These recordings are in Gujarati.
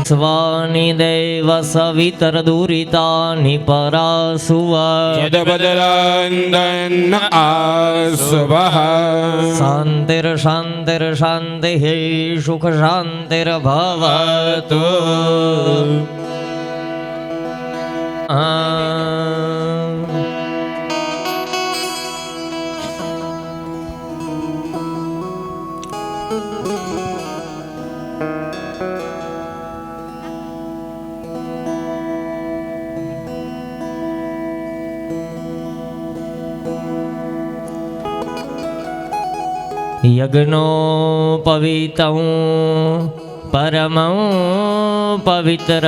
સ્વાની દેવ સવિતર દુરિતાની પરાસુવ યદબદલંદન આસુવઃ શાંતિર શાંતિર શાંતિઃ સુખ શાંતિર ભવતુ યજ્ઞો પવિતં પરમં પવિત્ર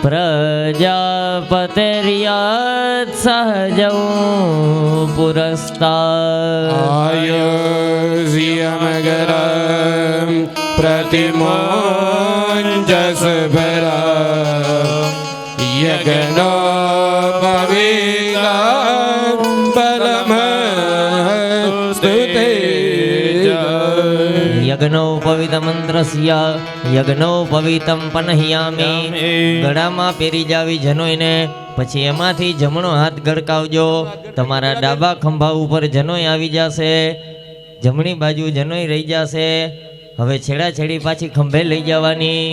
પ્રજાપતિર્યત સહજં પુરસ્તાદ આયુષ્યમગરં પ્રતિમોંજસભરા યજ્ઞો પવિત્રં પરમં યજ્ઞોપવિત મંત્રસ્ય યજ્ઞોપવિતમ પનહ્યામી. ગળામાં પહેરી જાવી જનોઈને, પછી એમાંથી જમણો હાથ ગળકાવજો. તમારા ડાબા ખંભા ઉપર જનોઈ આવી જશે, જમણી બાજુ જનોઈ રહી જશે. હવે છેડાછેડી પાછી ખંભે લઈ જવાની.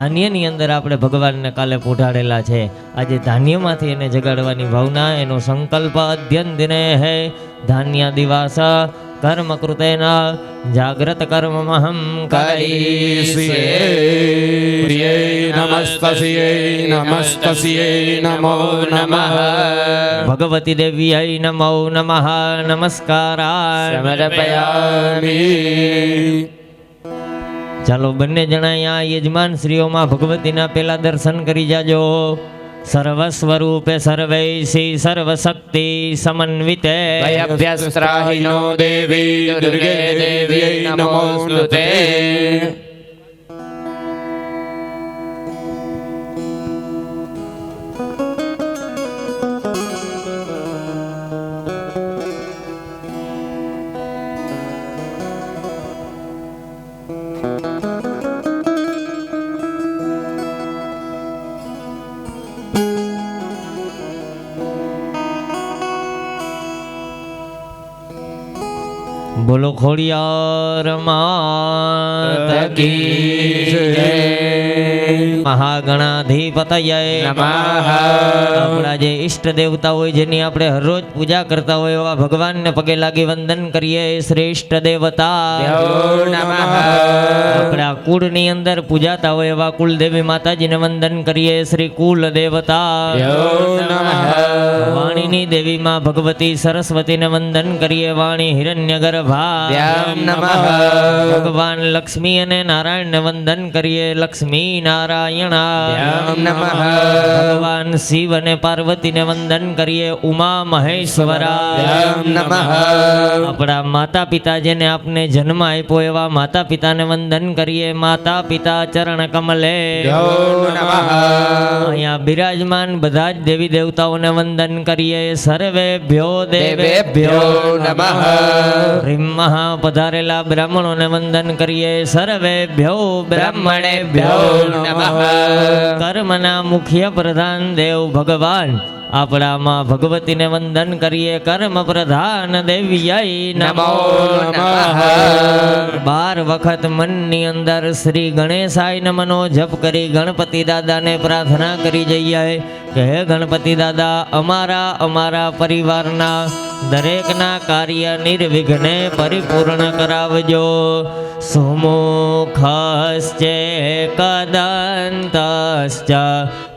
ધાન્યની અંદર આપણે ભગવાનને કાલે પોઢાડેલા છે. આજે ધાન્યમાંથી એને જગાડવાની ભાવના, એનો સંકલ્પ અધ્યન દિને હે ધાન્ય દિવસ કર્મ કૃતેના જાગ્રત કર્મમહં કરીષ્યે. નમસ્તસ્યૈ નમસ્તસ્યૈ નમો નમઃ. ભગવતી દેવ્યૈ નમો નમઃ. નમસ્કારાય સમર્પયામિ. ચાલો બંને જણા અહીંયા યજમાન શ્રીઓમાં ભગવતીના પેલા દર્શન કરી જાજો. સર્વ સ્વરૂપે સર્વૈસી સર્વશક્તિ સમન્વિતે ભયભ્યસ્ત્રાહિનો દેવી દુર્ગે દેવ્यै નમોસ્તુતે. બોલો ખોડિયાર માત કી જય. મહાગણાધિપતયે નમઃ. આપણા જે ઈષ્ટ દેવતા હોય, જેની આપણે હરરોજ પૂજા કરતા હોય, એવા ભગવાનને પગે લાગી વંદન કરીએ. શ્રેષ્ઠ દેવતા નમઃ. આપણા કુળની અંદર પૂજાતા હોય એવા કુલદેવી માતાજીને વંદન કરીએ. શ્રી કુલ દેવતા નમઃ. વાણીની દેવીમાં ભગવતી સરસ્વતીને વંદન કરીએ. વાણી હિરણ્ય ગર્ભા નમઃ. ભગવાન લક્ષ્મી અને નારાયણને વંદન કરીએ. લક્ષ્મી નારાયણ નમઃ. ભગવાન શિવ અને પાર્વતીને વંદન કરીએ. ઉમા મહેશ્વરા નમઃ. આપણા માતા પિતા જેને આપને જન્મ આપ્યો એવા માતા પિતાને વંદન કરીએ. માતા પિતા ચરણ કમલે નમઃ. અહીંયા બિરાજમાન બધા જ દેવી દેવતાઓને વંદન કરીએ. સર્વેભ્યો દેવેભ્યો નમઃ. મહા પધારેલા બ્રાહ્મણોને વંદન કરીએ. સર્વેભ્યો બ્રાહ્મણેભ્યો નમઃ. કર્મના મુખ્ય પ્રધાન દેવ ભગવાન આપણામાં ભગવતીને વંદન કરીએ. કર્મ પ્રધાન દેવ્યૈ નમો નમઃ. 12 વખત મનની અંદર શ્રી ગણેશાય નમનો જપ કરી ગણપતિ દાદાને પ્રાર્થના કરી જઈએ કે હે ગણપતિ દાદા, અમારા પરિવારના દરેકના કાર્ય નિર્વિઘ્ને પરિપૂર્ણ કરાવજો. સુમુખશ્ચે કદંતશ્ચ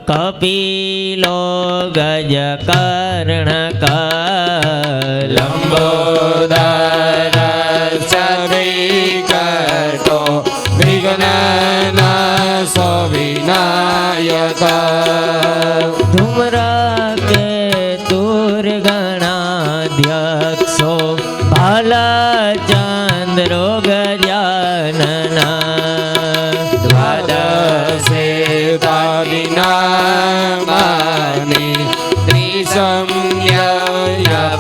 કપિલો ગજકર્ણક લંબોદર સવિકટો વિઘ્નનાશો વિનાયક ધૂમ્ર કે તુર્ગણાધ્યક્ષો ભાલચંદ્રો ગજાનના દ્વાદશે તાલિનામાનિ ત્રિસંખ્ય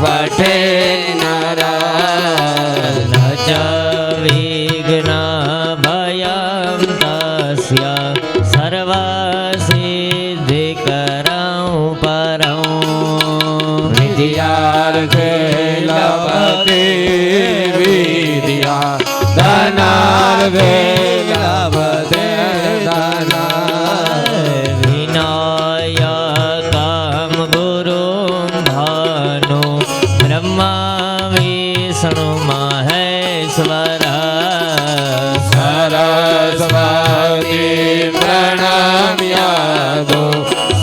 પઠે નરા ન ચ વિઘ્ન ભયં તસ્ય સર્વસિદ્ધિકરં પરં વિદ્યાર્થે લભતે વિદ્યા ધનાર્થે લભતે ધના વિનાયકં ગુરું ભાનુ બ્રહ્મા વિષ્ણુ મહેશ્વર સરસ્વતી પ્રણમ્યાદો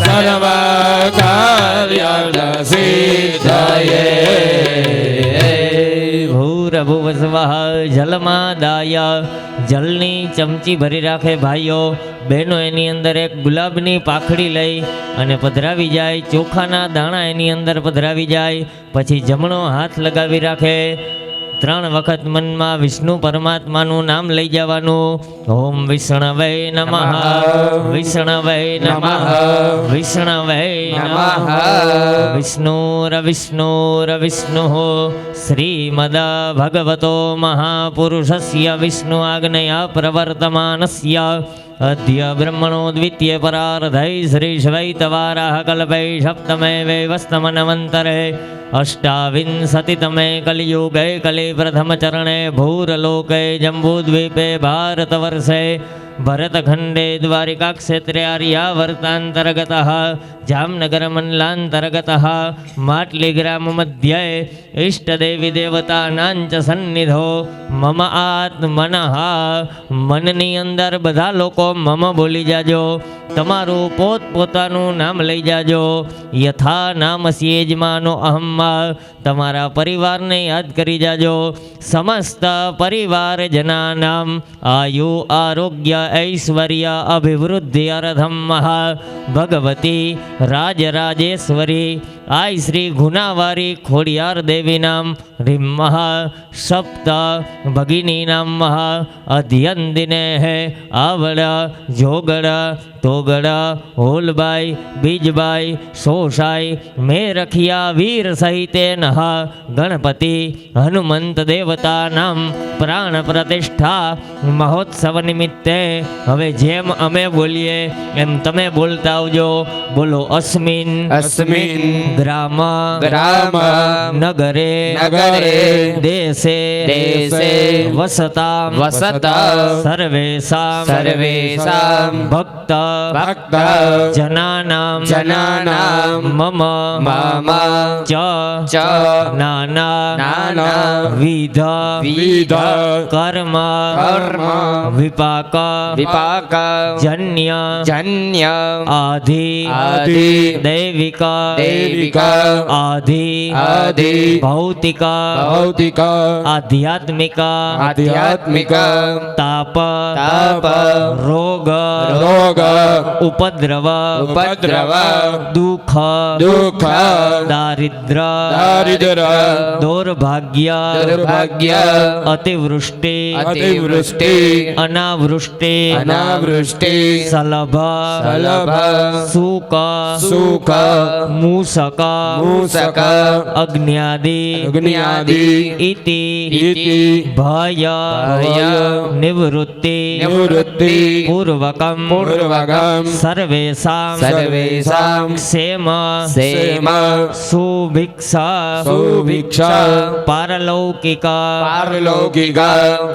સર્વકાર્યસિદ્ધયે ભૂરભુવસ્વઃ જલમાદાય જલની ચમચી ભરી રાખે ભાઈઓ બહેનો એની અંદર એક ગુલાબની પાંખડી લઈ અને પધરાવી જાય ચોખાના દાણા એની અંદર પધરાવી જાય પછી જમણો હાથ લગાવી રાખે 3 વખત મનમાં વિષ્ણુ પરમાત્માનું નામ લઈ જવાનું ઓમ વિષ્ણવે નમઃ વિષ્ણવે નમઃ વિષ્ણવે નમઃ વિષ્ણુર્વિષ્ણુર્વિષ્ણુઃ શ્રીમદ ભગવતો મહાપુરુષસ્ય વિષ્ણુ આજ્ઞયા પ્રવર્તમાનસ્ય અદ્ય બ્રહ્મણો દ્વિતીય પરાર્ધૈ શ્રી શ્વૈતવારાહ કલ્પૈ સપ્તમે વૈવસ્તમનવંતરે અષ્ટાવિંશતિતમે કલિયુગે કલિ પ્રથમ ચરણે ભૂરલોકે જંબૂદ્વીપે ભારતવર્ષે ભરતખંડે દ્વારિકા ક્ષેત્રે આર્યાવર્તાંતર્ગત જામનગર મંડલાંતર્ગત માટલી ગ્રામ મધ્યે ઇષ્ટદેવી દેવતાનાંચ સન્નિધો મમ આત્મનઃ મનની અંદર બધા લોકો મમ બોલી જાજો તમારું પોતપોતાનું નામ લઈ જાજો યથા નામસી યજમાનો અહમ તમારા પરિવારને યાદ કરી જાજો સમસ્ત પરિવારજનાનામ આયુ આરોગ્ય ઐશ્વર્ય અભિવૃદ્ધિ અર્થમ ભગવતી રાજરાજેશ્વરી આઈ શ્રી ગુનાવારી ખોડિયાર દેવી નામ રીમ સપ્ત ભગિની નામ અધ્યંદિને આવડ જોગડ તોગડ હોલબાઈ બીજબાઈ સોસાઈ મેરખિયા વીર સહિતે નહ ગણપતિ હનુમંત દેવતા નામ પ્રાણ પ્રતિષ્ઠા મહોત્સવ નિમિત્તે હવે જેમ અમે બોલીએ એમ તમે બોલતા આવજો બોલો અસ્મિન અસ્મિન ગ્રામ ગ્રામ નગરે નગરે દેશે દેશે વસતામ વસતામ સર્વેષામ સર્વેષામ ભક્ત ભક્ત જનાનામ જનાનામ મમ મમ ચ ચ નાના નાના વિધ વિધ કર્મ કર્મ વિપાક વિપાક જન્ય જન્ય આધિ આધિ દૈવિક દૈવિક આધિ આધિ ભૌતિક ભૌતિક આધ્યાત્મિક આધ્યાત્મિક તાપ તાપ રોગ રોગ ઉપદ્રવ ઉપદ્રવ દુઃખ દુઃખ દારિદ્ર દારિદ્ર દૌર્ભાગ્ય દુર્ભાગ્ય અતિવૃષ્ટિ અતિવૃષ્ટિ અનાવૃષ્ટિ અનાવૃષ્ટિ સલભ સલભ સુક સુખ મૂષક મૂષક અગ્ન્યાદિ અગ્ન્યાદિ ઇતિ ઇતિ ભય ભય નિવૃત્તિ નિવૃત્તિ પૂર્વકમ પૂર્વકમ સર્વેષામ સર્વેષામ ક્ષેમ ક્ષેમ સુભિક્ષા સુભિક્ષા પારલૌકિક પારલૌકિક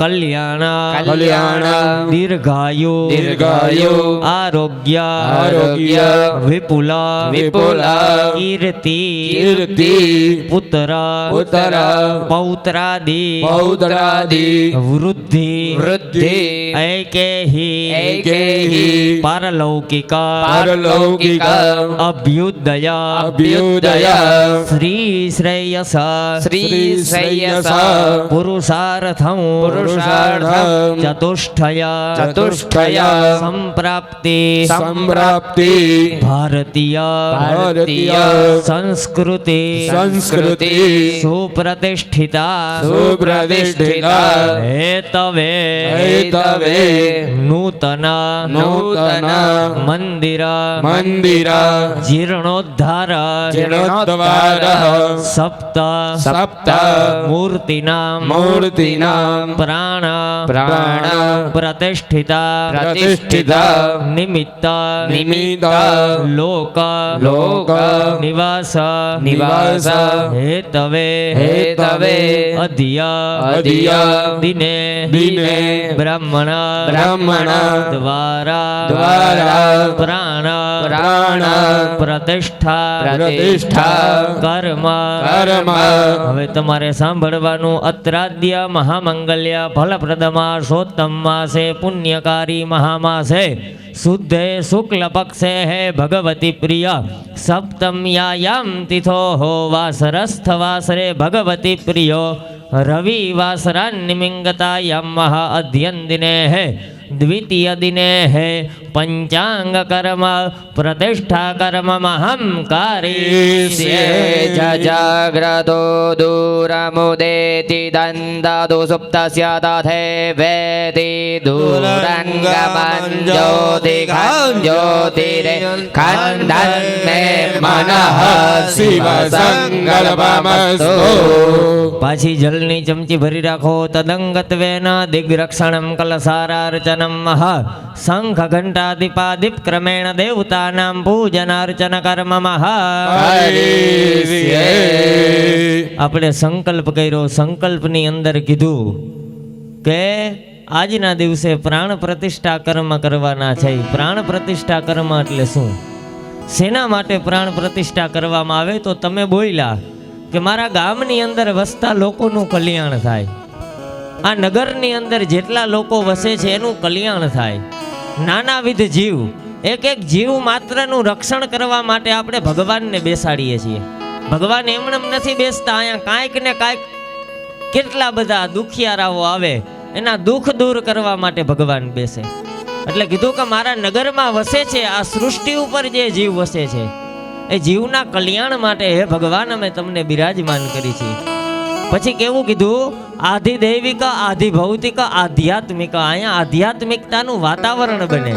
કલ્યાણ કલ્યાણ દીર્ઘાયુ દીર્ઘાયુ આરોગ્ય આરોગ્ય વિપુલ વિપુલ કીર્તિ કીર્તિ પુત્ર પુત્ર પૌત્રાદિ પૌત્રાદિ વૃદ્ધિ વૃદ્ધિ એકેહિ એકેહિ પાર પારલૌકિક પારલૌકિક અભ્યુદય અભ્યુદય શ્રી શ્રેયસ શ્રી શ્રેયસ પુરુષાર્થમ પુરુષાર્થમ ચતુષ્ટય ચતુષ્ટય સંપ્રાપ્તિ સંપ્રાપ્તિ ભારતીય ભારતીય સંસ્કૃતિ સંસ્કૃતિ સુપ્રતિષ્ઠિતા સુપ્રતિષ્ઠિતા હેતવે હેતવે નૂતન નૂતન મંદિર મંદિર જીર્ણોદ્ધાર જીર્ણોદ્ધાર સપ્ત સપ્ત મૂર્તિનામ મૂર્તિનામ પ્રાણ પ્રાણ પ્રતિષ્ઠિતા પ્રતિષ્ઠિતા નિમિત્ત નિમિત્ત લોક લોક નિવાસ નિવાસ હેતવે હેતવે અધિય અધિય દિને દિને બ્રાહ્મણ બ્રાહ્મણ દ્વારા પ્રાણ પ્રાણ પ્રતિષ્ઠા પ્રતિષ્ઠા કર્મ કર્મ હવે તમારે સાંભળવાનું અત્રાદ્ય મહામંગલ્ય ફલપ્રદમા સોત્તમ માસે પુણ્યકારી મહામાસે શુદ્ધે શુક્લ પક્ષે હે ભગવતી પ્રિય સપ્તમ્યાયામ તિથો વાસરસ્થ વાસરે ભગવતી પ્રિયો રવિવાસરાન્નિમિંગતાયામ મહા અધ્યન દિને હે દ્વિતીય દિને હે પંચાંગ કર્મ પ્રતિષ્ઠા કર્મ મહમ કારી જાગ્રતો દૂરમુદેતિ દંદાદુ સુપ્તસ્ય તથે વેતિ દૂરંગમં જ્યોતિરે ખંડન મે મનઃ શિવ સંકલ્પમસ્તુ પાછી જલની ચમચી ભરી રાખો તદંગત્વેન દિગ્રક્ષણમ કલસારાર્ચનમ મહા શંખ ઘંટાદીપાદીપ ક્રમેણ દેવતાનાં પૂજનાર્ચન કર્મ મહા આપણે સંકલ્પ કર્યો. સંકલ્પની અંદર કીધું કે આજના દિવસે પ્રાણ પ્રતિષ્ઠા કર્મ કરવાના છે. પ્રાણ પ્રતિષ્ઠા કર્મ એટલે શું? શેના માટે પ્રાણ પ્રતિષ્ઠા કરવામાં આવે? તો તમે બોલ્યા કે મારા ગામની અંદર વસતા લોકોનું કલ્યાણ થાય, આ નગરની અંદર જેટલા લોકો વસે છે એનું કલ્યાણ થાય. નાનાવિધ જીવ, એક એક જીવ માત્રનું રક્ષણ કરવા માટે આપણે ભગવાનને બેસાડીએ છીએ. ભગવાન એમનેમ નથી બેસતા, અહીંયા કાંઈક ને કાંઈક કેટલા બધા દુખિયારાઓ આવે એના દુઃખ દૂર કરવા માટે ભગવાન બેસે. એટલે કીધું કે મારા નગરમાં વસે છે, આ સૃષ્ટિ ઉપર જે જીવ વસે છે એ જીવના કલ્યાણ માટે હે ભગવાન અમે તમને બિરાજમાન કરી છે. પછી કેવું કીધું? આધિદૈવિક, આધિભૌતિક, આધ્યાત્મિક. અહીંયા આધ્યાત્મિકતાનું વાતાવરણ બને.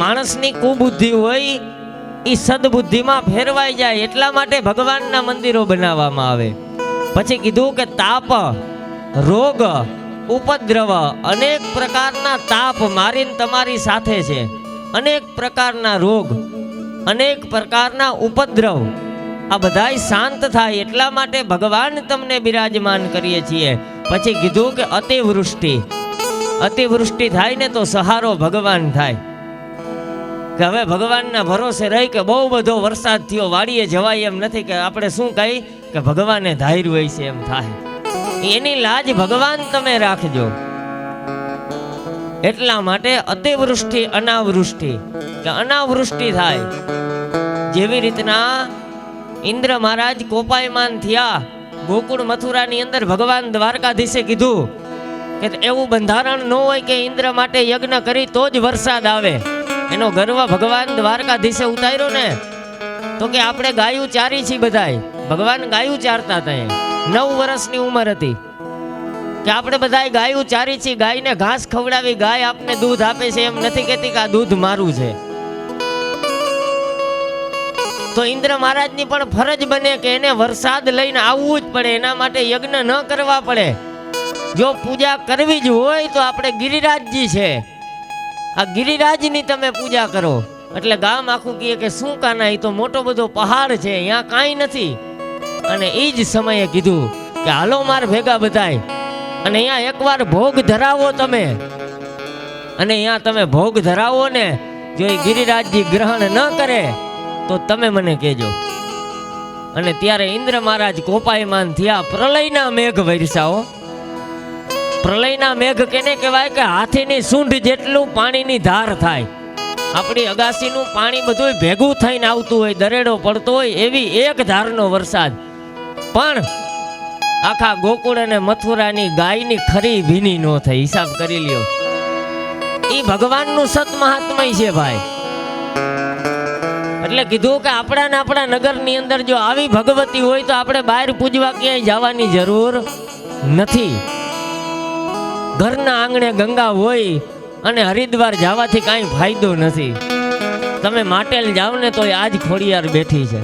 માણસની કુબુદ્ધિ હોય એ સદબુદ્ધિમાં ફેરવાઈ જાય એટલા માટે ભગવાનના મંદિરો બનાવવામાં આવે. પછી કીધું કે તાપ, રોગ, ઉપદ્રવ, અનેક પ્રકારના તાપ મારીને તમારી સાથે છે, અનેક પ્રકારના રોગ, અનેક પ્રકારના ઉપદ્રવ, આ બધાય શાંત થાય એટલા માટે ભગવાન તમને બિરાજમાન કરીએ છીએ. પછી કીધું કે અતિવૃષ્ટિ, અતિવૃષ્ટિ થાય ને તો સહારો ભગવાન થાય. કે હવે ભગવાનના ભરોસે રહી કે બહુ બધો વરસાદ થયો, વાડીએ જવાય એમ નથી, કે આપણે શું કહી કે ભગવાને ધાર્યું હોય છે એમ થાય. એની લાજ ભગવાન તમે રાખજો. એટલા માટે અતિવૃષ્ટિ, અનાવૃષ્ટિ, કે અનાવૃષ્ટિ થાય. જેવી રીતના ઇન્દ્ર મહારાજ કોપાયમાન થયા ગોકુળ મથુરાની અંદર, ભગવાન દ્વારકાધીશે કીધું કે એવું બંધારણ ન હોય કે ઇન્દ્ર માટે યજ્ઞ કરી તો જ વરસાદ આવે. એનો ગર્વ ભગવાન દ્વારકાધીશે ઉતાર્યો ને. તો કે આપણે ગાયું ચારી છીએ બધાય. ભગવાન ગાયું ચારતા હતા, 9 વર્ષની ઉંમર હતી કે આપણે બધાય ગાયું ચારી છીએ. ગાયને ઘાસ ખવડાવી, ગાય આપને દૂધ આપે છે એમ નથી કહેતી કે આ દૂધ મારું છે. તો ઇન્દ્ર મહારાજની પણ ફરજ બને કે એને વરસાદ લઈને આવવું જ પડે. એના માટે યજ્ઞ ન કરવા પડે. જો પૂજા કરવી જ હોય તો આપણે ગિરિરાજજી છે, આ ગિરિરાજની તમે પૂજા કરો. એટલે ગામ આખું કહે કે શું કાના, એ તો મોટો બધો પહાડ છે, અહીંયા કાંઈ નથી. અને એ જ સમયે કીધું કે હાલો માર ભેગા બધાય અને અહીંયા એકવાર ભોગ ધરાવો તમે. અને અહીંયા તમે ભોગ ધરાવો ને, જો એ ગિરિરાજજી ગ્રહણ ન કરે તો તમે મને કહેજો. અને ત્યારે ઇન્દ્ર મહારાજ કોપાયમાન થયા. પ્રલયના મેઘ વરસાવો. પ્રલયના મેઘ કેને કહેવાય? કે હાથીની સૂંઢ જેટલું પાણીની ધાર થાય. આપણી અગાસીનું પાણી બધું ભેગું થઈને આવતું હોય, દરેડો પડતો હોય એવી એક ધારનો વરસાદ. પણ આખા ગોકુળ અને મથુરાની ગાયની ખરી ભીની નો થઈ. હિસાબ કરી લ્યો. એ ભગવાનનું સત મહાત્મય છે ભાઈ. એટલે કીધું કે આપણા નગરની અંદર જો આવી ભગવતી હોય તો આપણે બહાર પૂજવા ક્યાંય જવાની જરૂર નથી. ઘરના આંગણે ગંગા હોય અને હરિદ્વાર જવાથી કાંઈ ફાયદો નથી. તમે માટેલ જાવ ને તો આજ ખોડિયાર બેઠી છે,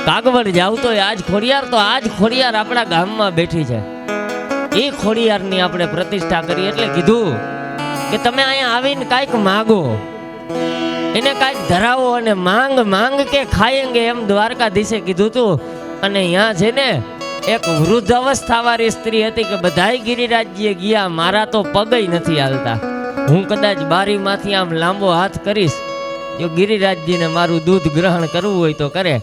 કાગવડ જાવ તો આજ ખોડિયાર, તો આજ ખોડિયાર આપણા ગામમાં બેઠી છે. એ ખોડિયારની આપણે પ્રતિષ્ઠા કરી. એટલે કીધું કે તમે અહીંયા આવીને કાંઈક માગો, એને કાંઈક ધરાવો અને માંગ કે ખાયેંગે એમ દ્વારકાધીશે કીધું તું. અને અહીંયા છે ને એક વૃદ્ધ અવસ્થાવાળી સ્ત્રી હતી કે બધાય ગિરિરાજજીએ ગયા, મારા તો પગય નથી હાલતા. હું કદાચ બારીમાંથી આમ લાંબો હાથ કરીશ, જો ગિરિરાજજીને મારું દૂધ ગ્રહણ કરવું હોય તો કરે.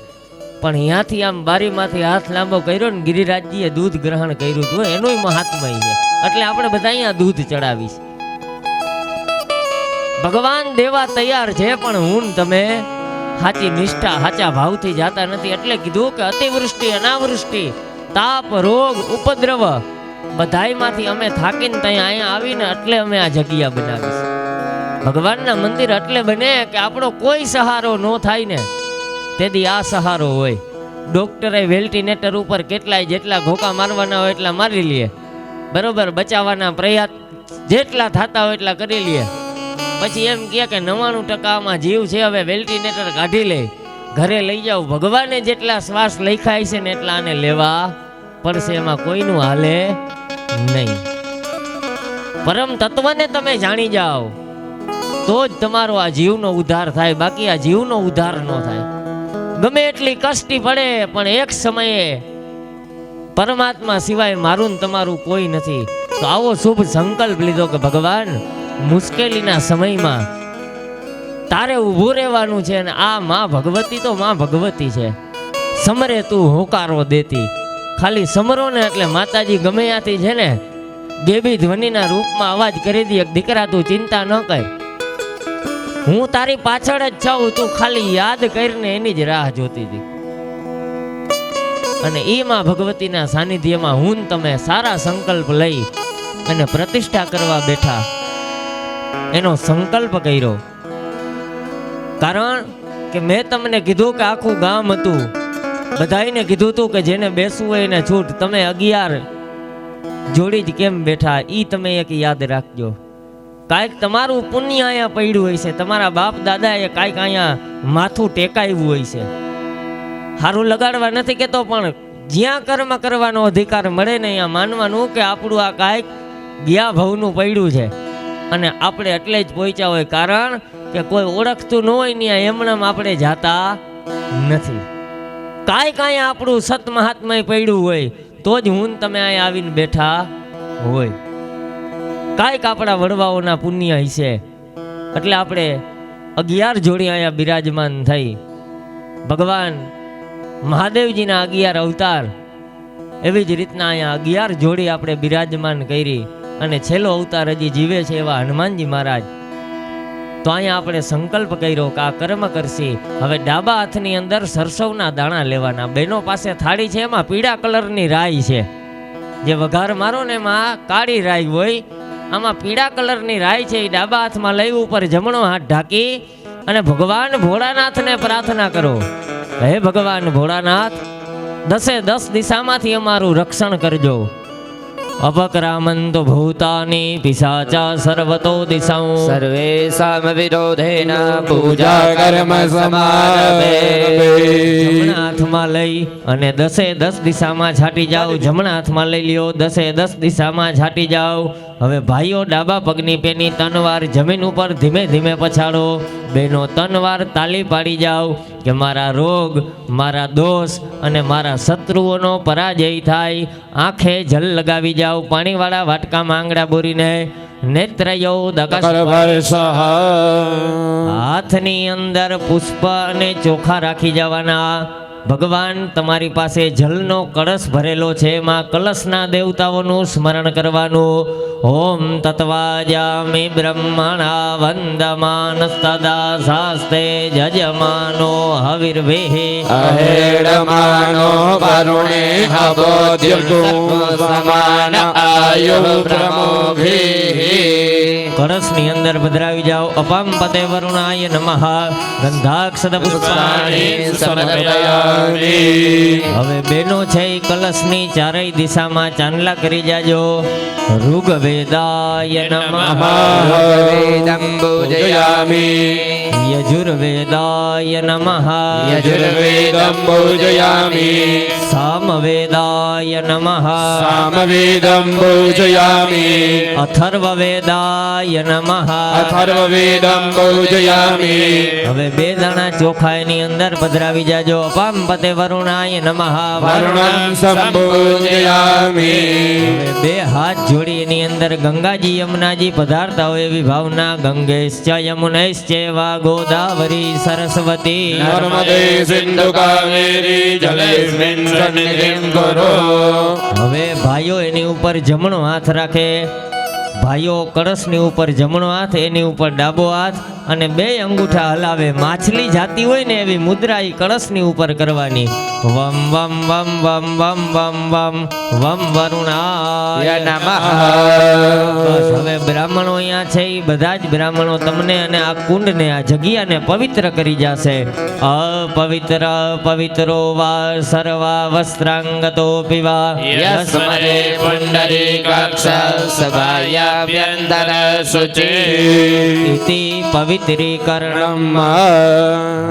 પણ અહીંયાથી આમ બારીમાંથી હાથ લાંબો કર્યો ને ગિરિરાજજીએ દૂધ ગ્રહણ કર્યું હતું, એનોય મહાત્મય છે. એટલે આપણે બધા અહીંયા દૂધ ચડાવીશ. ભગવાન દેવા તૈયાર છે, પણ હું તમે સાચી નિષ્ઠા સાચા ભાવથી જાતા નથી. એટલે કીધું કે અતિવૃષ્ટિ અનાવૃષ્ટિ તાપ રોગ ઉપદ્રવ બધાયમાંથી અમે થાકીને ત્યાં અહીંયા આવીને એટલે અમે આ જગ્યા બનાવીશ. ભગવાનના મંદિર એટલે બને કે આપણો કોઈ સહારો ન થાય ને તેથી આ સહારો હોય. ડોક્ટરે વેલ્ટિનેટર ઉપર કેટલાય જેટલા ઘોકા મારવાના હોય એટલા મારી લે, બરોબર, બચાવવાના પ્રયાસ જેટલા થતા હોય એટલા કરી લે. પછી એમ કહે કે 99% જીવ છે, હવે વેલ્ટિનેટર કાઢી લે, ઘરે લઈ જાઓ. ભગવાને જેટલા શ્વાસ લખાય છે ને એટલા આને લેવા પડશે, એમાં કોઈનું હાલે નહીં. પરમ તત્વને તમે જાણી જાઓ તો જ તમારો આ જીવનો ઉદ્ધાર થાય, બાકી આ જીવનો ઉદ્ધાર ન થાય. ગમે એટલી કષ્ટી પડે પણ એક સમયે પરમાત્મા સિવાય મારું ને તમારું કોઈ નથી. તો આવો શુભ સંકલ્પ લીધો કે ભગવાન મુશ્કેલીના સમયમાં તારે ઊભું રહેવાનું છે. અને આ માં ભગવતી તો માં ભગવતી છે, સમરે તું હોકારો દેતી. ખાલી સમરો ને એટલે માતાજી ગમે ત્યાંથી છે ને દેવી ધ્વનિના રૂપમાં અવાજ કરી દે, દીકરા તું ચિંતા ન કર, હું તારી પાછળ જ છું, તું ખાલી યાદ કરીને એની જ રાહ જોતી હતી. અને એ માં ભગવતીના સાનિધ્યમાં હું તમે સારા સંકલ્પ લઈ અને પ્રતિષ્ઠા કરવા બેઠા, એનો સંકલ્પ કર્યો. કારણ કે મેં તમને કીધું કે આખું ગામ હતું, બધાઈને કીધું હતું કે જેને બેસવું હોય એને છૂટ. તમે 11 જોડી જ કેમ બેઠા ઈ તમે એક યાદ રાખજો. કાંઈક તમારું પુણ્ય અહીંયા પડ્યું હોય છે, તમારા બાપ દાદાએ કાંઈક અહીંયા માથું ટેકાવ્યું હોય છે. સારું લગાડવા નથી કહેતો, પણ જ્યાં કર્મ કરવાનો અધિકાર મળે ને અહીંયા માનવાનું કે આપણું આ કાંઈક ગયા ભવનું પડ્યું છે અને આપણે એટલે જ પહોંચ્યા હોય. કારણ કે કોઈ ઓળખતું ન હોય ને એમણામ આપણે જાતા નથી. કાંઈક અહીંયા આપણું સત મહાત્મય પડ્યું હોય તો જ હું તમે અહીંયા આવીને બેઠા હોય. કાંઈક આપણા વડવાઓના પુણ્ય હશે એટલે આપણે 11 જોડી અહીંયા બિરાજમાન થઈ. ભગવાન મહાદેવજીના 11 અવતાર, એવી જ રીતના અહીંયા 11 જોડી આપણે બિરાજમાન કરી. અને છેલ્લો અવતાર હજી જીવે છે એવા હનુમાનજી મહારાજ. તો અહીંયા આપણે સંકલ્પ કર્યો કે આ કર્મ કરશી. હવે ડાબા હાથની અંદર સરસવના દાણા લેવાના. બહેનો પાસે થાળી છે, એમાં પીળા કલરની રાઈ છે. જે વઘાર મારો ને એમાં કાળી રાઈ હોય, આમાં પીળા કલરની રાઈ છે. એ ડાબા હાથમાં લઈ ઉપર જમણો હાથ ઢાંકી અને ભગવાન ભોળાનાથને પ્રાર્થના કરો, હે ભગવાન ભોળાનાથ 10 દિશામાંથી અમારું રક્ષણ કરજો. અપક્રામંતો ભૂતાની પિશાચા સર્વતો દિશાઓ સર્વેષામ વિરોધેન પૂજા કર્મ સમારભે. જમણા હાથમાં લઈ અને 10 દિશામાં છાટી જાઓ. જમણા હાથમાં લઈ લ્યો, 10 દિશામાં છાટી જાઓ. હવે ભાઈઓ ડાબા પગની પેની 3 વાર જમીન ઉપર ધીમે ધીમે પછાડો. બહેનો 3 વાર તાલી પાડી જાઓ કે મારા રોગ, મારા દોષ અને મારા શત્રુઓનો પરાજય થાય. આંખે જલ લગાવી જાઓ, પાણીવાળા વાટકામાં આંગળા બોરીને. નેત્રયો હાથની અંદર પુષ્પ અને ચોખા રાખી જવાના. ભગવાન તમારી પાસે જલનો કળશ ભરેલો છે, એમાં કળશના દેવતાઓનું સ્મરણ કરવાનું. ઓમ તત્વાજામિ બ્રહ્મણા વંદમાન સદા શાસ્તે જજમાનો હવિર્વેહે અહેડમાનો વરુણે હવોદ્યુર્ગું સમાન આયુ પ્રમોઘી. કળશની અંદર પધરાવી જાઓ. અપામ પતે વરુણાય નમઃ ગંધાક્ષત પુષ્પાણિ સમર્પયામિ. હવે બેનો છે એ કલશની ચારેય દિશામાં ચાંદલા કરી જાજો. ઋગ્વેદાય નમઃ વેદં પૂજયામિ યજુર્વેદાય નમઃ યજુર્વેદં પૂજયામિ સામવેદાય નમઃ સામવેદં પૂજયામિ અથર્વવેદાય નમઃ અથર્વવેદં પૂજયામિ. હવે બે દાણા ચોખા એની અંદર પધરાવી જાજો. અપામ પતે વરુણાય નમઃ વરુણં સંપૂજયામિ. હવે બે હાથ જોડી એની અંદર ગંગાજી યમુનાજી પધારતા હોય એવી ભાવના. ગંગેશ્ચ યમુનૈશ્ચૈવા ગોદાવરી સરસ્વતી નર્મદે સિંધુ કાવેરી જલેસ્મિન સન્નિધિં કુરુ. હવે ભાઈઓ એની ઉપર જમણો હાથ રાખે. ભાઈઓ કળશની ઉપર જમણો હાથ, એની ઉપર ડાબો હાથ અને બે અંગૂઠા હલાવે. માછલી જાતી હોય ને એવી મુદ્રા ઈ કળશની ઉપર કરવાની. વમ વમ વમ વમ વમ વમ વમ વમ વરુણાય નમઃ. બસ હવે બ્રાહ્મણો અહીંયા છે એ બધા જ બ્રાહ્મણો તમને અને આ કુંડને આ જગ્યાને પવિત્ર કરી જશે. અપવિત્ર પવિત્રો વા સર્વા વસ્ત્રાંગતો પીવા યસ્મરે પુંડરીકાક્ષ સભાયાભ્યંતર શુચિ. ઇતિ પવિત્રીકરણ.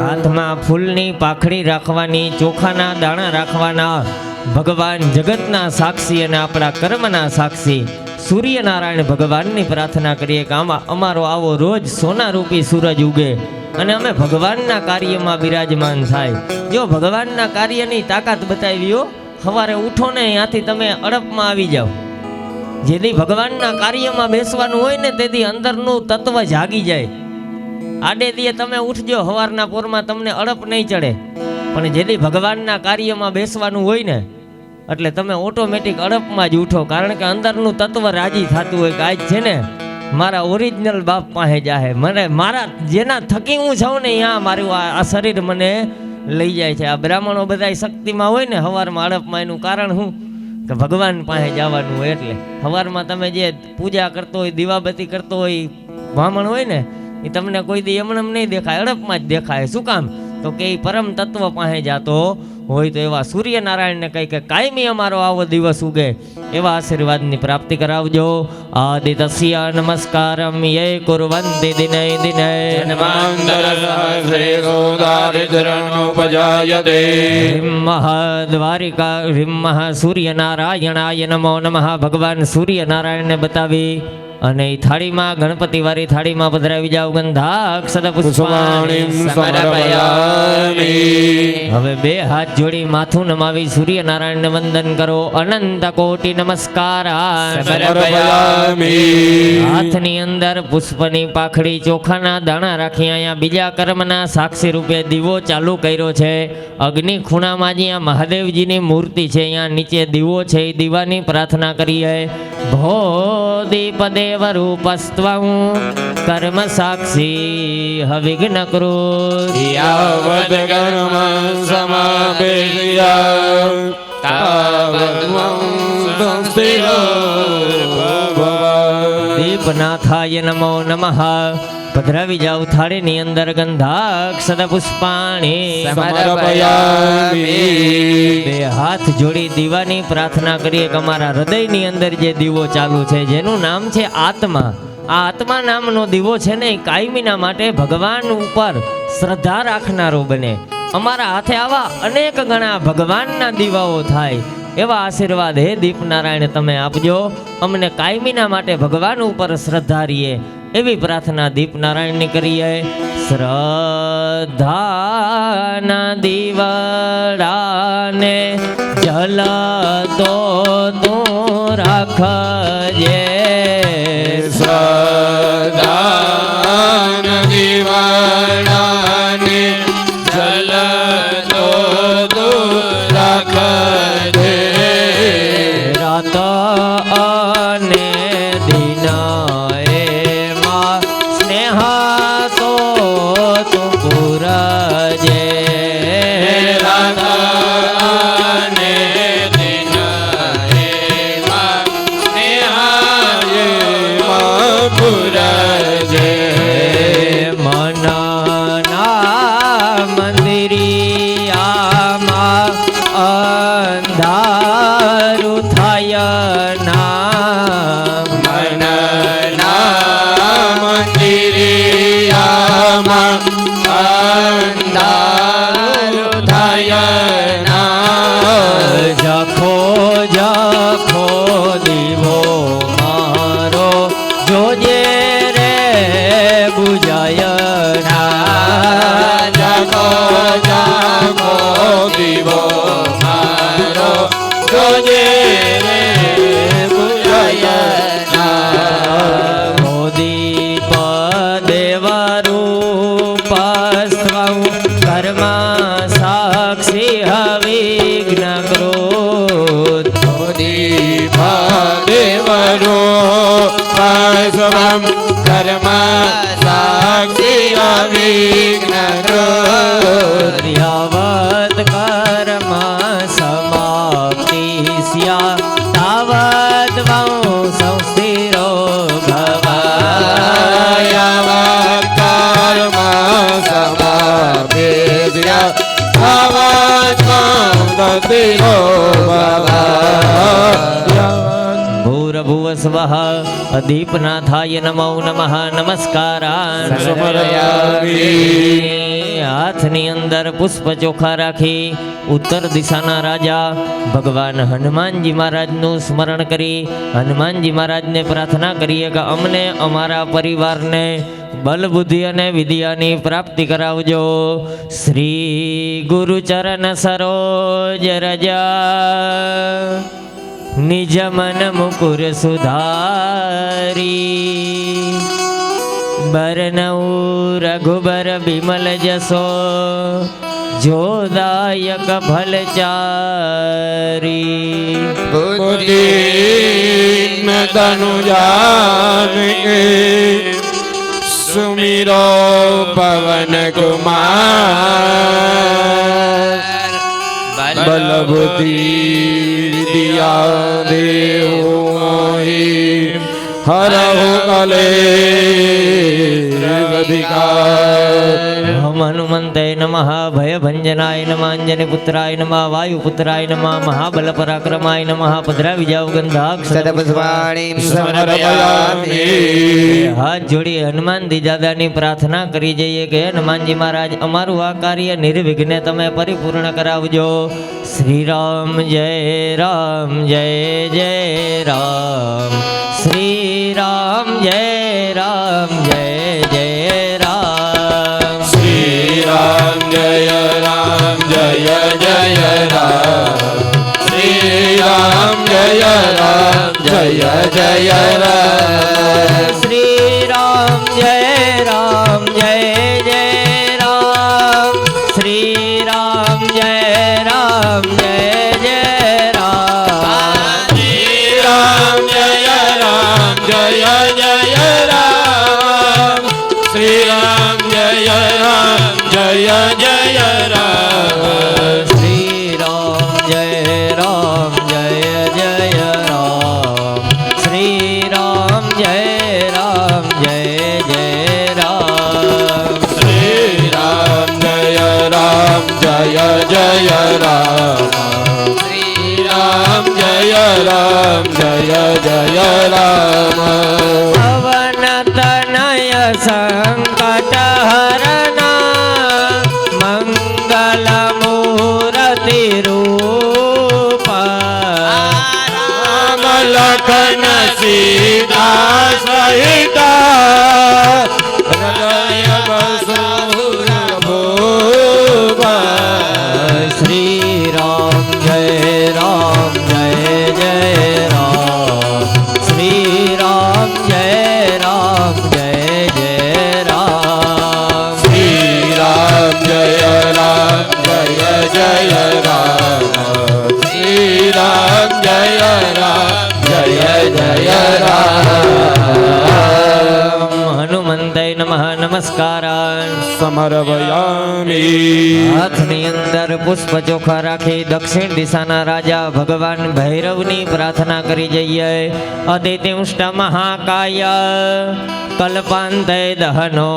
હાથમાં ફૂલની પાખડી રાખવાની, ચોખાના દાણા રાખવાના. ભગવાન જગતના સાક્ષી અને આપણા કર્મના સાક્ષી સૂર્યનારાયણ ભગવાનની પ્રાર્થના કરીએ કે આમાં અમારો આવો રોજ સોનારૂપી સૂરજ ઉગે અને અમે ભગવાનના કાર્યમાં બિરાજમાન થાય. જો ભગવાનના કાર્યની તાકાત બતાવી હો, સવારે ઉઠો ને ત્યાંથી તમે અડપમાં આવી જાઓ. જેથી ભગવાનના કાર્યમાં બેસવાનું હોય ને તેથી અંદરનું તત્વ જાગી જાય. આડે દિયે તમે ઉઠજો સવારના પોરમાં તમને અડપ નહીં ચડે, પણ જેથી ભગવાનના કાર્યમાં બેસવાનું હોય ને એટલે તમે ઓટોમેટિક અડપમાં જ ઉઠો. કારણ કે અંદરનું તત્વ રાજી થતું હોય કે આજ છે ને મારા ઓરિજિનલ બાપ પાસે જાહે, મને મારા જેના થકી હું જાઉં ને ત્યાં મારું આ શરીર મને લઈ જાય છે. આ બ્રાહ્મણો બધા શક્તિમાં હોય ને સવારમાં અડપમાં, એનું કારણ શું કે ભગવાન પાસે જવાનું હોય. એટલે સવારમાં તમે જે પૂજા કરતો હોય, દીવાબત્તી કરતો હોય બ્રાહ્મણ હોય ને એ તમને કોઈ દી એમણેમ નહીં દેખાય, અડપમાં જ દેખાય. શું કામ? તો કે એ પરમ તત્વ પાસે જાતો હોય. તો એવા સૂર્યનારાયણને કહી કે કાયમી અમારો આવો દિવસ ઉગે એવા આશીર્વાદની પ્રાપ્તિ કરાવજો. આદિતસ્ય નમસ્કારમ યે કુર્વન્તિ દિને દિને જન્માંતર સહસ્રે દારિદ્ર્યોપજાયતે. હિમ દ્વારિકા હિમ સૂર્યનારાયણાય નમો નમઃ. ભગવાન સૂર્યનારાયણને બતાવી અને એ થાળીમાં ગણપતિ વાળી થાળીમાં પધરાવી જાવ. ગંધાક્ષત પુષ્પાણિ સમર્પયામિ. હવે બે હાથ જોડી માથું નમાવી સૂર્યનારાયણને વંદન કરો. અનંત કોટી નમસ્કાર સમર્પયામિ. હાથની અંદર પુષ્પની પાખડી ચોખાના દાણા રાખી અહીંયા બીજા કર્મના સાક્ષી રૂપે દીવો ચાલુ કર્યો છે. અગ્નિ ખૂણામાં જ્યાં મહાદેવજીની મૂર્તિ છે અહીંયા નીચે દીવો છે, એ દીવાની પ્રાર્થના કરીએ. ભો દીપ દેવ રૂપસ્ત્વં કર્મ સાક્ષી હવિઘ્ન કૃ. યાવદ કર્મ સમાપેયા તાવદ્વં સંસ્થિરો ભવ. દીપનાથાય નમો નમઃ. પધરાવી જાવ થાળીની અંદર ગંધાક્ષત પુષ્પાણી સમર્પયામિ. બે હાથ જોડી દીવાની પ્રાર્થના કરીએ કે અમારા હૃદયની અંદર જે દીવો ચાલુ છે જેનું નામ છે આત્મા, આ આત્મા નામનો દીવો છે ને એ કાયમીના માટે ભગવાન ઉપર શ્રદ્ધા રાખનારો બને. અમારા હાથે આવા અનેક ગણા ભગવાનના દીવાઓ થાય એવા આશીર્વાદ હે દીપનારાયણ તમે આપજો. અમને કાયમીના માટે ભગવાન ઉપર શ્રદ્ધા રહીએ એવી પ્રાર્થના દીપનારાયણની કરીએ. શ્રદ્ધાના દીવડાને જલતો તું રાખજે. શ્રદ્ધાના દીવડાને જલતો તું પૂરજે મનના મંદિરિયામાં અંધારું થાય ના મનના મંદિરિયામાં અંધારું થાય ના જખો જખો દીવો મારો જોજે રે બુજાય ના જાગો જાગો દીવો મારો જોજે રે બુજાય ના દીપ દેવરૂપ સ્વં કર્મા સાક્ષી હવિઘ્ન ક્રોધ દીપા દેવરો પાસવમ કર્મ સાક્ષી અવિઘ્ન યાવત કર્મ સમાપ્તિ સ્યા તાવત વંશો સ્થિરો ભવાય કર્મ સમાપ્ય ગતિરો ભૂરભુવ સ્વઃ દીપનાથાય નમો નમઃ નમસ્કારાન સમર્પયામિ. હાથની અંદર પુષ્પ ચોખા રાખી ઉત્તર દિશાના રાજા ભગવાન હનુમાનજી મહારાજનું સ્મરણ કરી હનુમાનજી મહારાજને પ્રાર્થના કરીએ કે અમને અમારા પરિવારને બલ બુદ્ધિ અને વિદ્યાની પ્રાપ્તિ કરાવજો. શ્રી ગુરુચરણ સરોજ રજા નિજ મન મુકુર સુધારી બરનઉ રઘુબર બિમલ જસો જોદાયક ફલચારી. બુદ્ધિ તનુ જાનકે સુમિરો પવન કુમાર બલ બુદ્ધિ દિયા દેવો મોહી હરહુ કલે અધિકાર. હનુમંતે નમઃ ભયભંજનાય નમઃ અંજની પુત્રાય નમઃ વાયુપુત્રાય નમઃ મહાબલ પરાક્રમાય નમઃ પધરા વિજાવ ગંધાક્ષર પુષ્પાણીમ સમર્પયામિ. હાથ જોડી હનુમાનજી દાદાની પ્રાર્થના કરી જઈએ કે હનુમાનજી મહારાજ અમારું આ કાર્ય નિર્વિઘ્ને તમે પરિપૂર્ણ કરાવજો. શ્રી રામ જય રામ જય જય રામ શ્રી રામ જય રામ જય જય રામ. શ્રી રામ જય રામ જય જય રામ શ્રી રામ જય રામ જય જય રામ શ્રી રામ જય રામ જય જય રામ શ્રી રામ જય રામ જય જય રામ. શ્રી રામ જય રામ જય જય રામ શ્રી રામ જય રામ જય જય રામ શ્રી રામ જય રામ જય જય રામ શ્રી રામ જય રામ જય જય રામ. શ્રી રામ જય રામ જય જય રામ શ્રી રામ જય રામ જય જય રામ પવન તનય સંકટ હરના મંગલ મૂર્તિ રૂપ રામ લખન સીતા સહિત હૃદય બસુર ભૂપા. શ્રી રામ જય રામ જય જય રામ શ્રી રામ જય રામ જય જય નમઃ નમસ્કાર. સમર્પયામિ. હાથની અંદર પુષ્પ ચોખા રાખી દક્ષિણ દિશાના રાજા ભગવાન ભૈરવની પ્રાર્થના કરી જઈએ. અદિત્યુષ્ટ મહાકાય કલ્પાંતે દહનો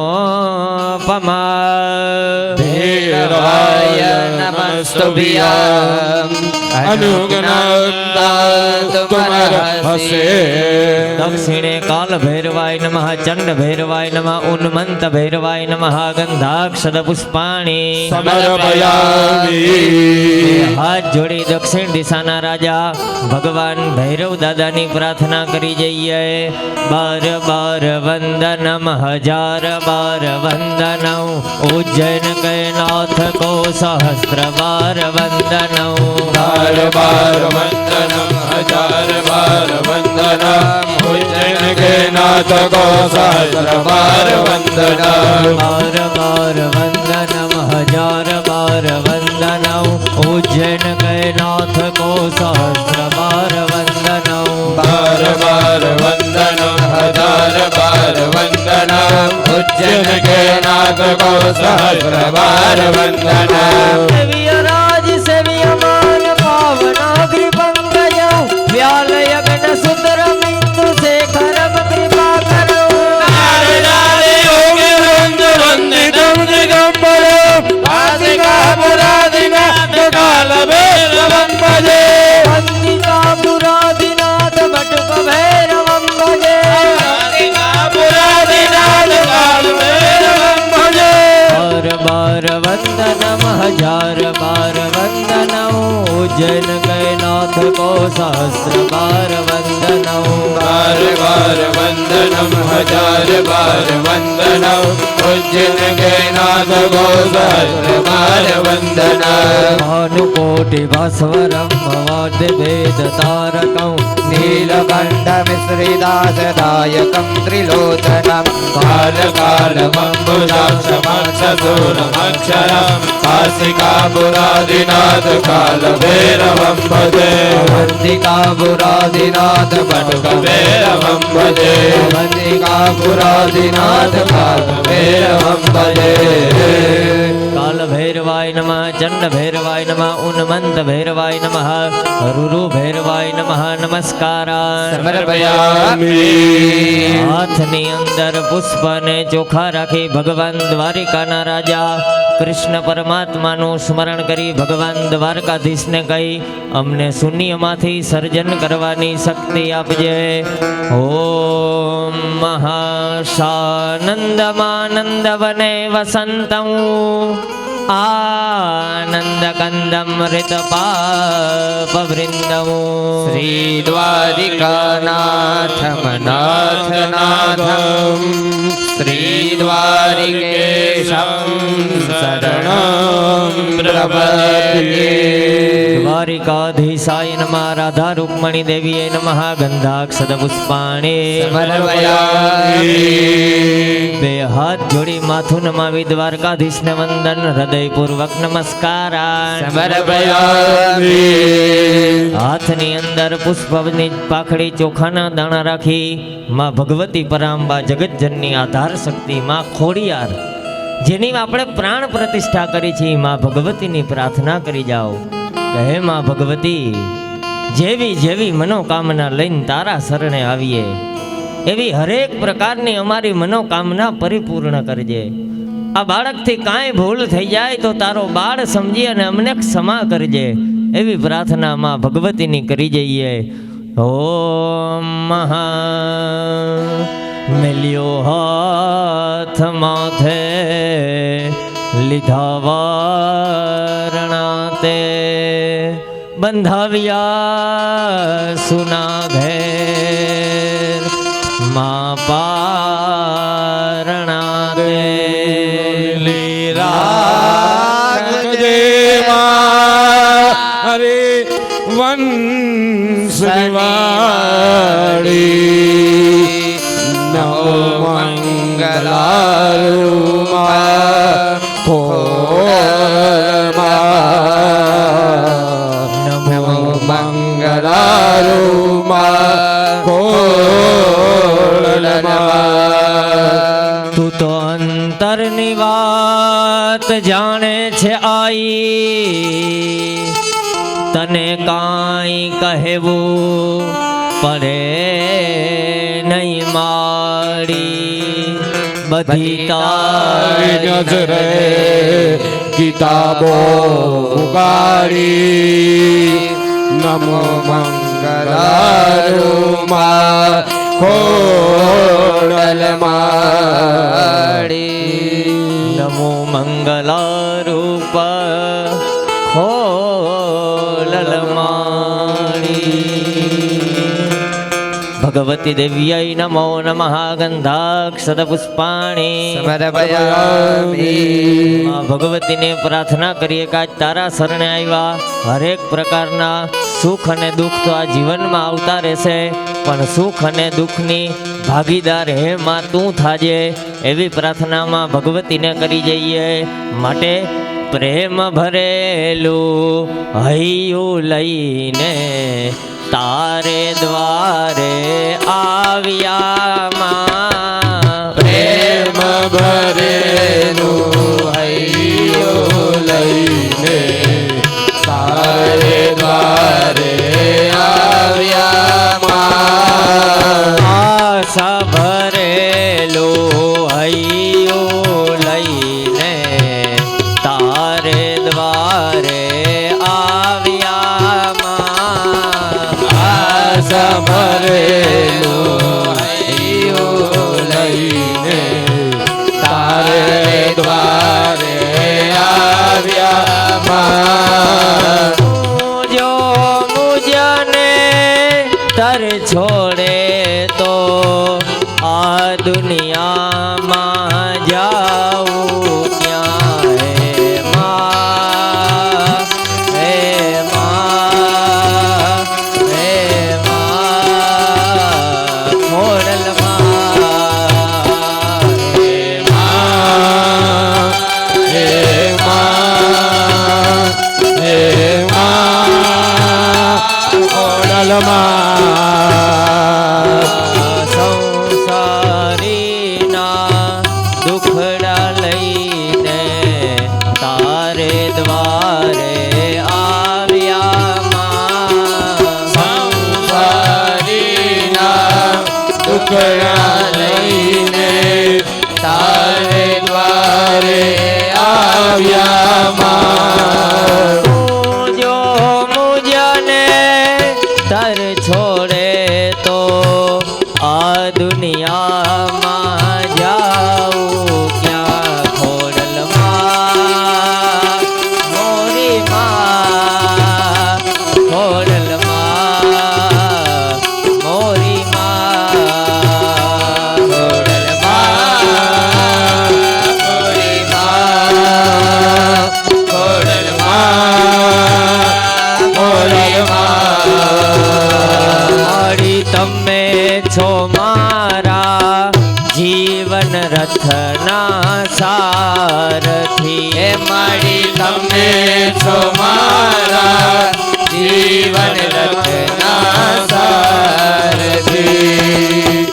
ભૈરવાય નમસ્તુભ્યં અનુગ્રહં તુમર્હસે. દક્ષિણે કાલ ભૈરવાય નમઃ ચંડ ભૈરવાય નમઃ ઉન્મંત ભૈરવાય નમઃ ગંધાક્ષદ પુષ્પાણી. સમર્પયામિ. હાથ જોડી દક્ષિણ દિશાના રાજા ભગવાન ભૈરવ દાદાની પ્રાર્થના કરી જઈએ. બાર બાર વંદનમ હજાર બાર વંદનમ ઉજ્જૈન કૈનાથ કો સહસ્ત્ર બાર વંદનમ. બાર બાર વંદનમ હજાર બાર વંદનમ ઉજ્જૈન કે નાથ કો સહસ્ર બાર વંદનમ. બાર બાર વંદનમ હજાર બાર વંદનમ ઉજ્જૈન કૈનાથ કો સહસ્ર બાર વંદનમ. બાર બાર વંદનમ હજાર બાર વંદનમ ઉજ્જૈન કે નાથ કો સહસ્ર બાર વંદનમ. સેવ્ય રાજ સેવ્ય માન પાવનાગ્રિ પંકજ વ્યાલ યજ્ઞ સુંદર બિંદુ શેખરમ કૃપા કરો. વંદિતમ દિગંબરમ આસિકાપરાધિનાથ કાલભૈરવં ભજે. વંદિકાપુરાધિનાથ બટુક ભૈરવં ભજે. આસિકાપરાધિનાથ કાલભૈરવં ભજે. બાર બાર વંદનમ હજાર બાર વંદનમ ઉજ્જૈન કૈનાથ કો સહસ્ર બાર વંદનમ. બાર બાર વંદનમ હજાર બાર વંદનમ ઉજ્જૈન કે નાથ કો સહસ્ર બાર વંદનમ. ભાનુકોટિ ભાસ્વરમ ભવાદ ભેદ તારકમ નીલકંઠ મિશ્રિદાસદાયકં ત્રિલોચનમ. કાલ કાલમંબુજાક્ષમક્ષસૂરમક્ષરમ આસિકાપુરાધિનાથ કાલભૈરવં ભજે. વંદિકાપુરાધિનાથ બટુક ભૈરવં ભજે. વંદિકાપુરાધિનાથ ભૈરવં ભજે. કાલ ભૈરવાય નમઃ ચંડ ભૈરવાય નમઃ ઉન્મંત ભૈરવાય નમઃ રૂરુ ભૈરવાય નમઃ નમસ્કાર. સમર્પયામિ. હાથની અંદર પુષ્પ અને ચોખા રાખી ભગવાન દ્વારિકાના રાજા કૃષ્ણ પરમાત્માનું સ્મરણ કરી ભગવાન દ્વારકાધીશને કહી અમને શૂન્યમાંથી સર્જન કરવાની શક્તિ આપજે. ઓમ મહાશાનંદમાનંદ વને વસંતં આનંદ કંદમૃત પાપવૃંદં. શ્રી દ્વારિકાનાથમનાથનાથમ શ્રી દ્વારિકેશમ શરણં પ્રપદ્યે. દ્વારિકાધીશાય નમઃ રાધા રૂકમણી દેવીએ નમઃ ગંધાક્ષદ પુષ્પાણી. સમર્પયામિ. બે હાથ જોડી માથું નમાવી દ્વારકાધીશને વંદન હૃદયપૂર્વક નમસ્કાર. સમર્પયામિ. હાથની અંદર પુષ્પની પાખડી ચોખાના દાણા રાખી માં ભગવતી પરાંબા જગતજનની આધાર શક્તિ માં ખોડિયાર જેની આપણે પ્રાણ પ્રતિષ્ઠા કરી છે માં ભગવતીની પ્રાર્થના કરી જાઓ. કહે માં ભગવતી જેવી જેવી મનોકામના લઈને તારા શરણે આવીએ એવી હરેક પ્રકારની અમારી મનોકામના પરિપૂર્ણ કરજે. આ બાળકથી કાંઈ ભૂલ થઈ જાય તો તારો બાળ સમજી અને અમને ક્ષમા કરજે એવી પ્રાર્થના માં ભગવતીની કરી જઈએ. ઓમ મહા મેલ્યો હાથ માથે લીધા વારણાતે બંધાવ્યા સુના ઘેર માં પારણાતે. હરે વંશવાળી નમો મંગલારૂપા નમો મંગલારૂપા કોળમાં મને કાંઈ કહેવું પડે નહીં મારી બધી તારી તારી નજરે કિતાબો ઉગાડી નમો મંગલારૂપા ખોડલ માડી નમો મંગલારૂપ ખોલલ માળી ભગવતી દેવ્યೈ નમો નમઃ ગંધાક્ષત પુષ્પાણી સમર્પયામિ માં ભગવતીને પ્રાર્થના કરીએ કે આજ તારા શરણે આવ્યા હરેક પ્રકારના સુખ અને દુઃખ તો આ જીવનમાં આવતા રહેશે પણ સુખ અને દુઃખની ભાગીદાર હે માં તું થાજે એવી પ્રાર્થનામાં ભગવતીને કરી જઈએ માટે પ્રેમ ભરેલું હૈયું લઈને તારે દ્વારે આવ્યા માં પ્રેમ ભરેલું હૈયું લઈને તારે દ્વારે આવ્યા માં આશા ભરેલું હૈયું લઈને તારે દ્વારે આવ્યા માં આશા ભરેલું હૈયું લઈને તારે દ્વારે આવ્યા માં જો મુજને તર છોડે તો આ દુનિયામાં જાઉં ક્યાં હે માં ખોડલ માં હે માં ખોડલમાં સંસારીના દુખડા લઈને તારે દ્વારે આવ્યા માં સંસારીના દુખડા લઈને તારે દ્વારે આવ્યા માં જો મુજને તર છોડે તો આ દુનિયામાં જાઉં ક્યાં ખોડલમાં મોરી માં ખોડલમાં મોરી માં ખોડલમાં મોરી માં ખોડલમાં મોરી માં મારી તમે છો મારા જીવન રથના સારથી હે માડી તમે છો મારા જીવન રચના સારથી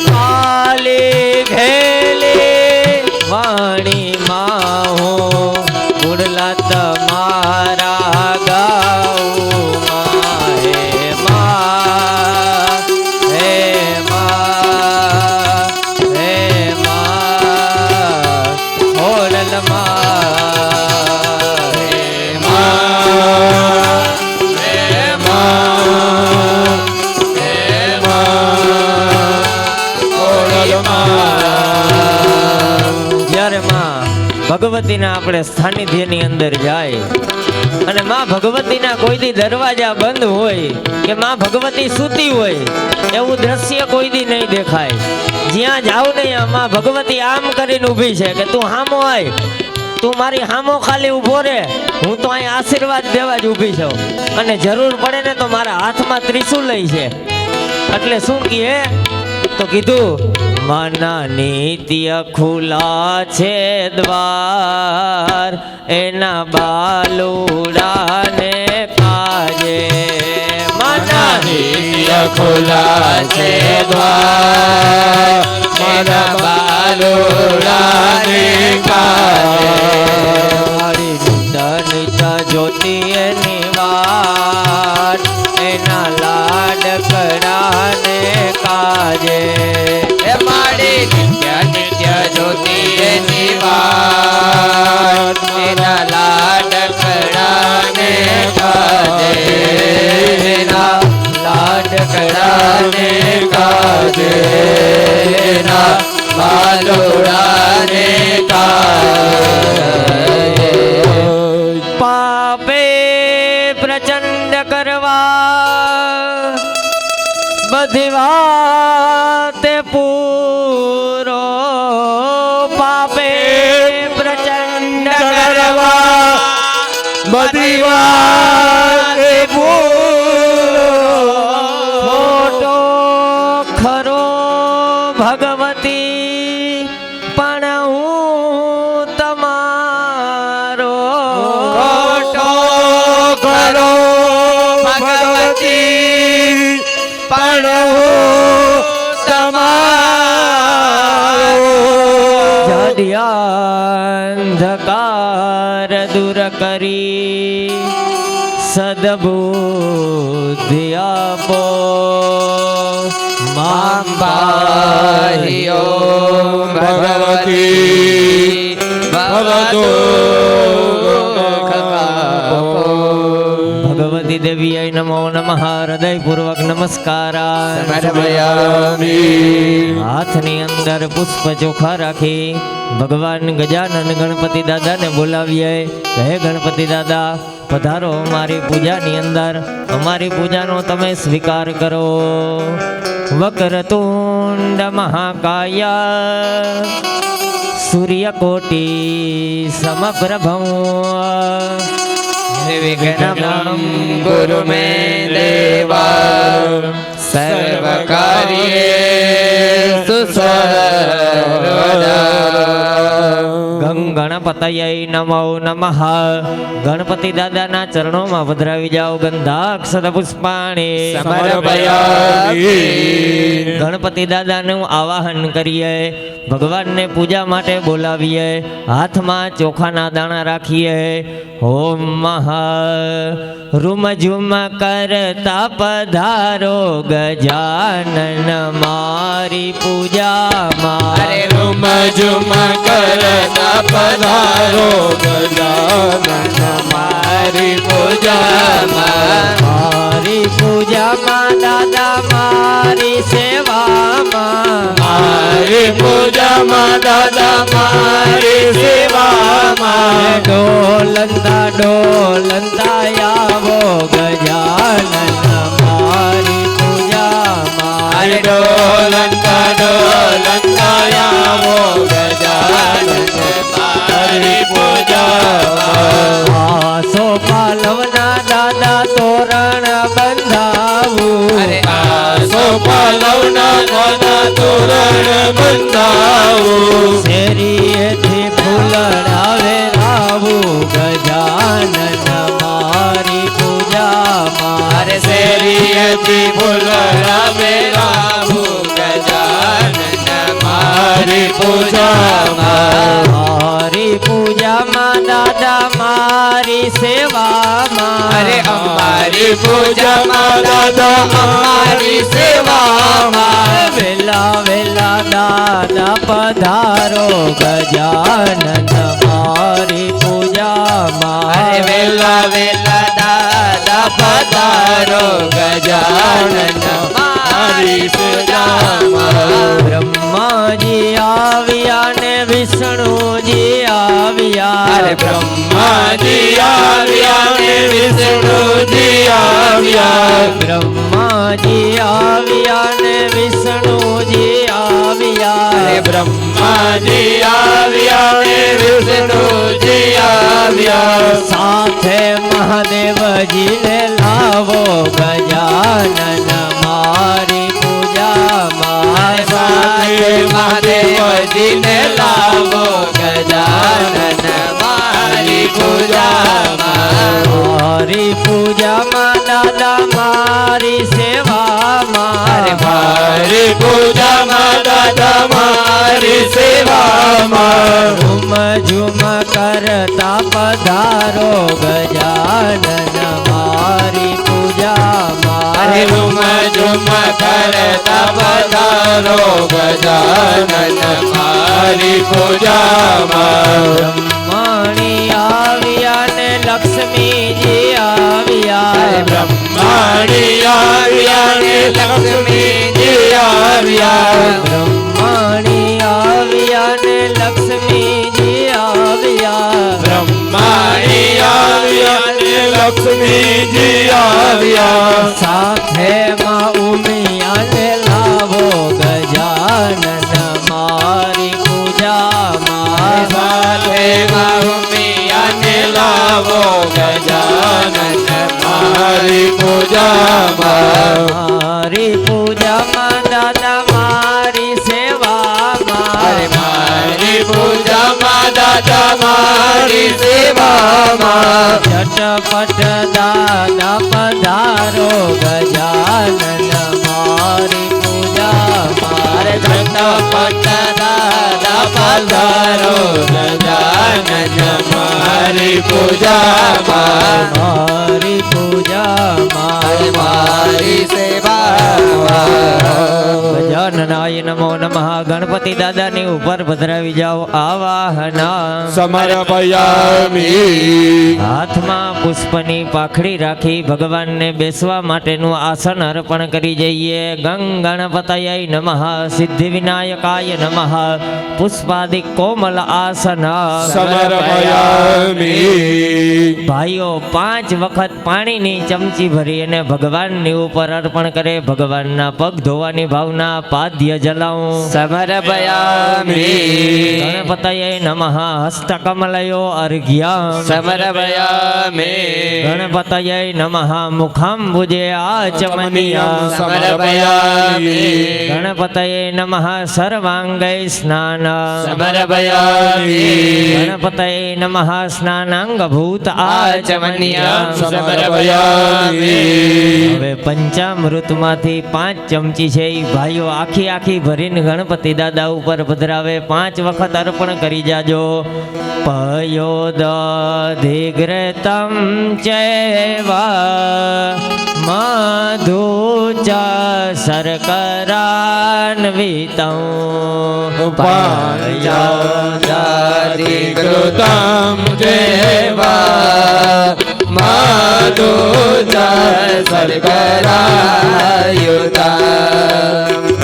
કાલી ઘેલી વાણી માં હું ગુડલા તમારા ગાઉં માં હે માં ખોડલ માં જ્યારે માં ભગવતીના આપણે સાનિધ્યની અંદર જાય અને માં ભગવતીના કોઈ દી દરવાજા બંધ હોય કે માં ભગવતી સૂતી હોય એવું દ્રશ્ય કોઈ દી નહીં દેખાય જ્યાં જાવ નહીં માં ભગવતી આમ કરીને ઊભી છે કે તું હામો આય તું મારી હામો ખાલી ઊભો રે હું તો અહીં આશીર્વાદ દેવા જ ઊભી છું અને જરૂર પડે ને તો મારા હાથમાં ત્રિશુલ લઈ છે એટલે શું કહે તો કીધું મના નિત્ય ખુલ્લા છે દ્વાર એના બાલુડાને કાજે મના નિત્ય ખુલ્લા છે દ્વાર મારા બાલુડાને કાજે મારી નિત નિત જ્યોતિ એની વાટ વાર એના લાડકડાને કાજે એના લાડકડાને કાજે એના બાલોડાને કાજે પાપે પ્રચંડ કરવા બધી વાતે પૂરો પાપે પ્રચંડ કરવા બધી વાત ખોટો ખરો ભગવતી પણ હું તમારો ખોટો કરો ભગવતી પણ તમારો અંધકાર દૂર કરી સદબુદ્ધિ આપો મામ પાહિયો ભગવતી ભગવતો ભગવતી દેવી નમો નમઃ હૃદયપૂર્વક નમસ્કાર સમર્પયામિ હાથની અંદર પુષ્પ ચોખા રાખી ભગવાન ગજાનન ગણપતિ દાદાને બોલાવીએ હે ગણપતિ દાદા પધારો અમારી પૂજાની અંદર અમારી પૂજાનો તમે સ્વીકાર કરો વક્રતુંડ મહાકાય સૂર્યકોટી સમપ્રભં વિઘ્નમ ગુરુ મે દેવા સર્વ કાર્યેષુ સર્વદા ગણપતય નમો નમઃ ગણપતિ દાદાના ચરણોમાં પધરાવી જાઓ ગંધાક્ષર પુષ્પાણી સમર્પયામિ ગણપતિ દાદાનું આવાહન કરીએ ભગવાનને પૂજા માટે બોલાવીએ હાથમાં ચોખાના દાણા રાખીએ ઓમ મહ રૂમ ઝુમ કરતા પધારો ગજાનન મારી પૂજામાં અરે રૂમ ઝુમ કરતા પધારો ગજાનન મારી પૂજામાં મારી પૂજામાં દાદા મારી સેવામાં મારી પૂજામાં દાદા મારી સેવામાં ડોલંતા ડોલંતા આવો ગજાનન મારી પૂજામાં અરે ડોલંતા ડોલંતા આવો ગજાનન મારી પૂજામાં આસો પાલવના દાદા તોરણ બંધાવું અરે આસો પાલવના દાદા તોરણ બંધાવું શેરીએથી ફૂલડાવે લાવું ગજાનન મારી પૂજામાં અરે શેરીએથી ફૂલડાવે લાવું ગજાનન મારી પૂજામાં મારી પૂજામાં દાદા મારી સેવામાં અરે અમારી પૂજામાં દાદા અમારી સેવામાં વેલા વેલા દાદા પધારો ગજાનન મારી પૂજામાં અરે વેલા વેલા દાદા પધારો ગજાનન મારી પૂજામાં બ્રહ્માજી આવ્યા ને વિષ્ણુજી આવ્યા અરે બ્રહ્માજી આવ્યા ને વિષ્ણુજી આવ્યા બ્રહ્માજી આવ્યા ને વિષ્ણુજી આવ્યા અરે બ્રહ્માજી આવ્યા ને વિષ્ણુજી આવ્યા સાથે મહાદેવજીને લાવો ગજાનન મારી પૂજામાં સાથે મહાદેવજીને લાવો ગજાનન મારી પૂજામાં મારી પૂજામાં દાદા મારી સેવામાં અરે મારી પૂજામાં દાદા મારી સેવામાં ઝુમ ઝુમ કરતા પધારો ગજાનન મારી પૂજામાં અરે રૂમ ઝુમ કરતા પધારો ગજાનન મારી પૂજામાં. બ્રહ્માણી આવ્યા ને લક્ષ્મીજી આવ્યા. બ્રહ્માણી આવ્યા ને લક્ષ્મીજી આવ્યા. બ્રહ્માણી આવ્યા ને લક્ષ્મીજી આવ્યા. બ્રહ્માણી આવ્યા ને લક્ષ્મીજી આવ્યા. સાથે માં ઉમિયા ને લાવો ગજાનન મારી પૂજામાં. સાથે ઉમિયાને લાવો ગજાનન મારી પૂજામાં. મારી પૂજામાં દાદા મારી સેવામાં. મારી પૂજામાં દાદા મારી સેવામાં. ઝટપટ દાદા પધારો ગજાનન મારી પૂજામાં. ઝટપટ દાદા પધારો ગજાનન મારી પૂજામાં. મારી પૂજામાં મારી સેવામાં. ગજાનનાય નમો નમઃ. ગણપતિ દાદાની ઉપર પધરાવી જાઓ. આવાહના સમર્પયામિ. હાથમાં પુષ્પની પાખડી રાખી ભગવાનને બેસવા માટેનું આસન અર્પણ કરી જઈએ. ગંગ ગણપતય નમઃ. સિદ્ધિ વિનાયકાય નમઃ. પુષ્પાદિક કોમલ આસન સમર્પયામિ. ભાઈઓ 5 વખત પાણીની ચમચી ભરી અને ભગવાનની ઉપર અર્પણ કરે. ભગવાનના પગ ધોવાની ભાવના પાદ્ય જલાવું. સમર્પયામિ. ગણપતય નમઃ. હસ્તકમલયો અર્ઘ્યમ. સમર્પયામિ. ગણપતય નમઃ. મુખાંબુજે આચમનીયમ. સમર્પયામિ. ગણપતય નમઃ. સર્વાંગૈ સ્નાન. સમર્પયામિ. ગણપતય નમઃ. સ્નાનાંગભૂત આચમનીયમ. સમર્પયામિ. હવે પંચામૃતમાંથી 5 ચમચી છે એ ભાઈઓ આખી ભરીને ગણપતિ દાદા ઉપર પધરાવે. 5 વખત અર્પણ કરી જાજો. પયોદધિઘૃતમ ચૈવ મધુ ચ શર્કરાન્વિતં. પંચાધિકૃતમ દેવા મધુ ચ શર્કરાયુતમ.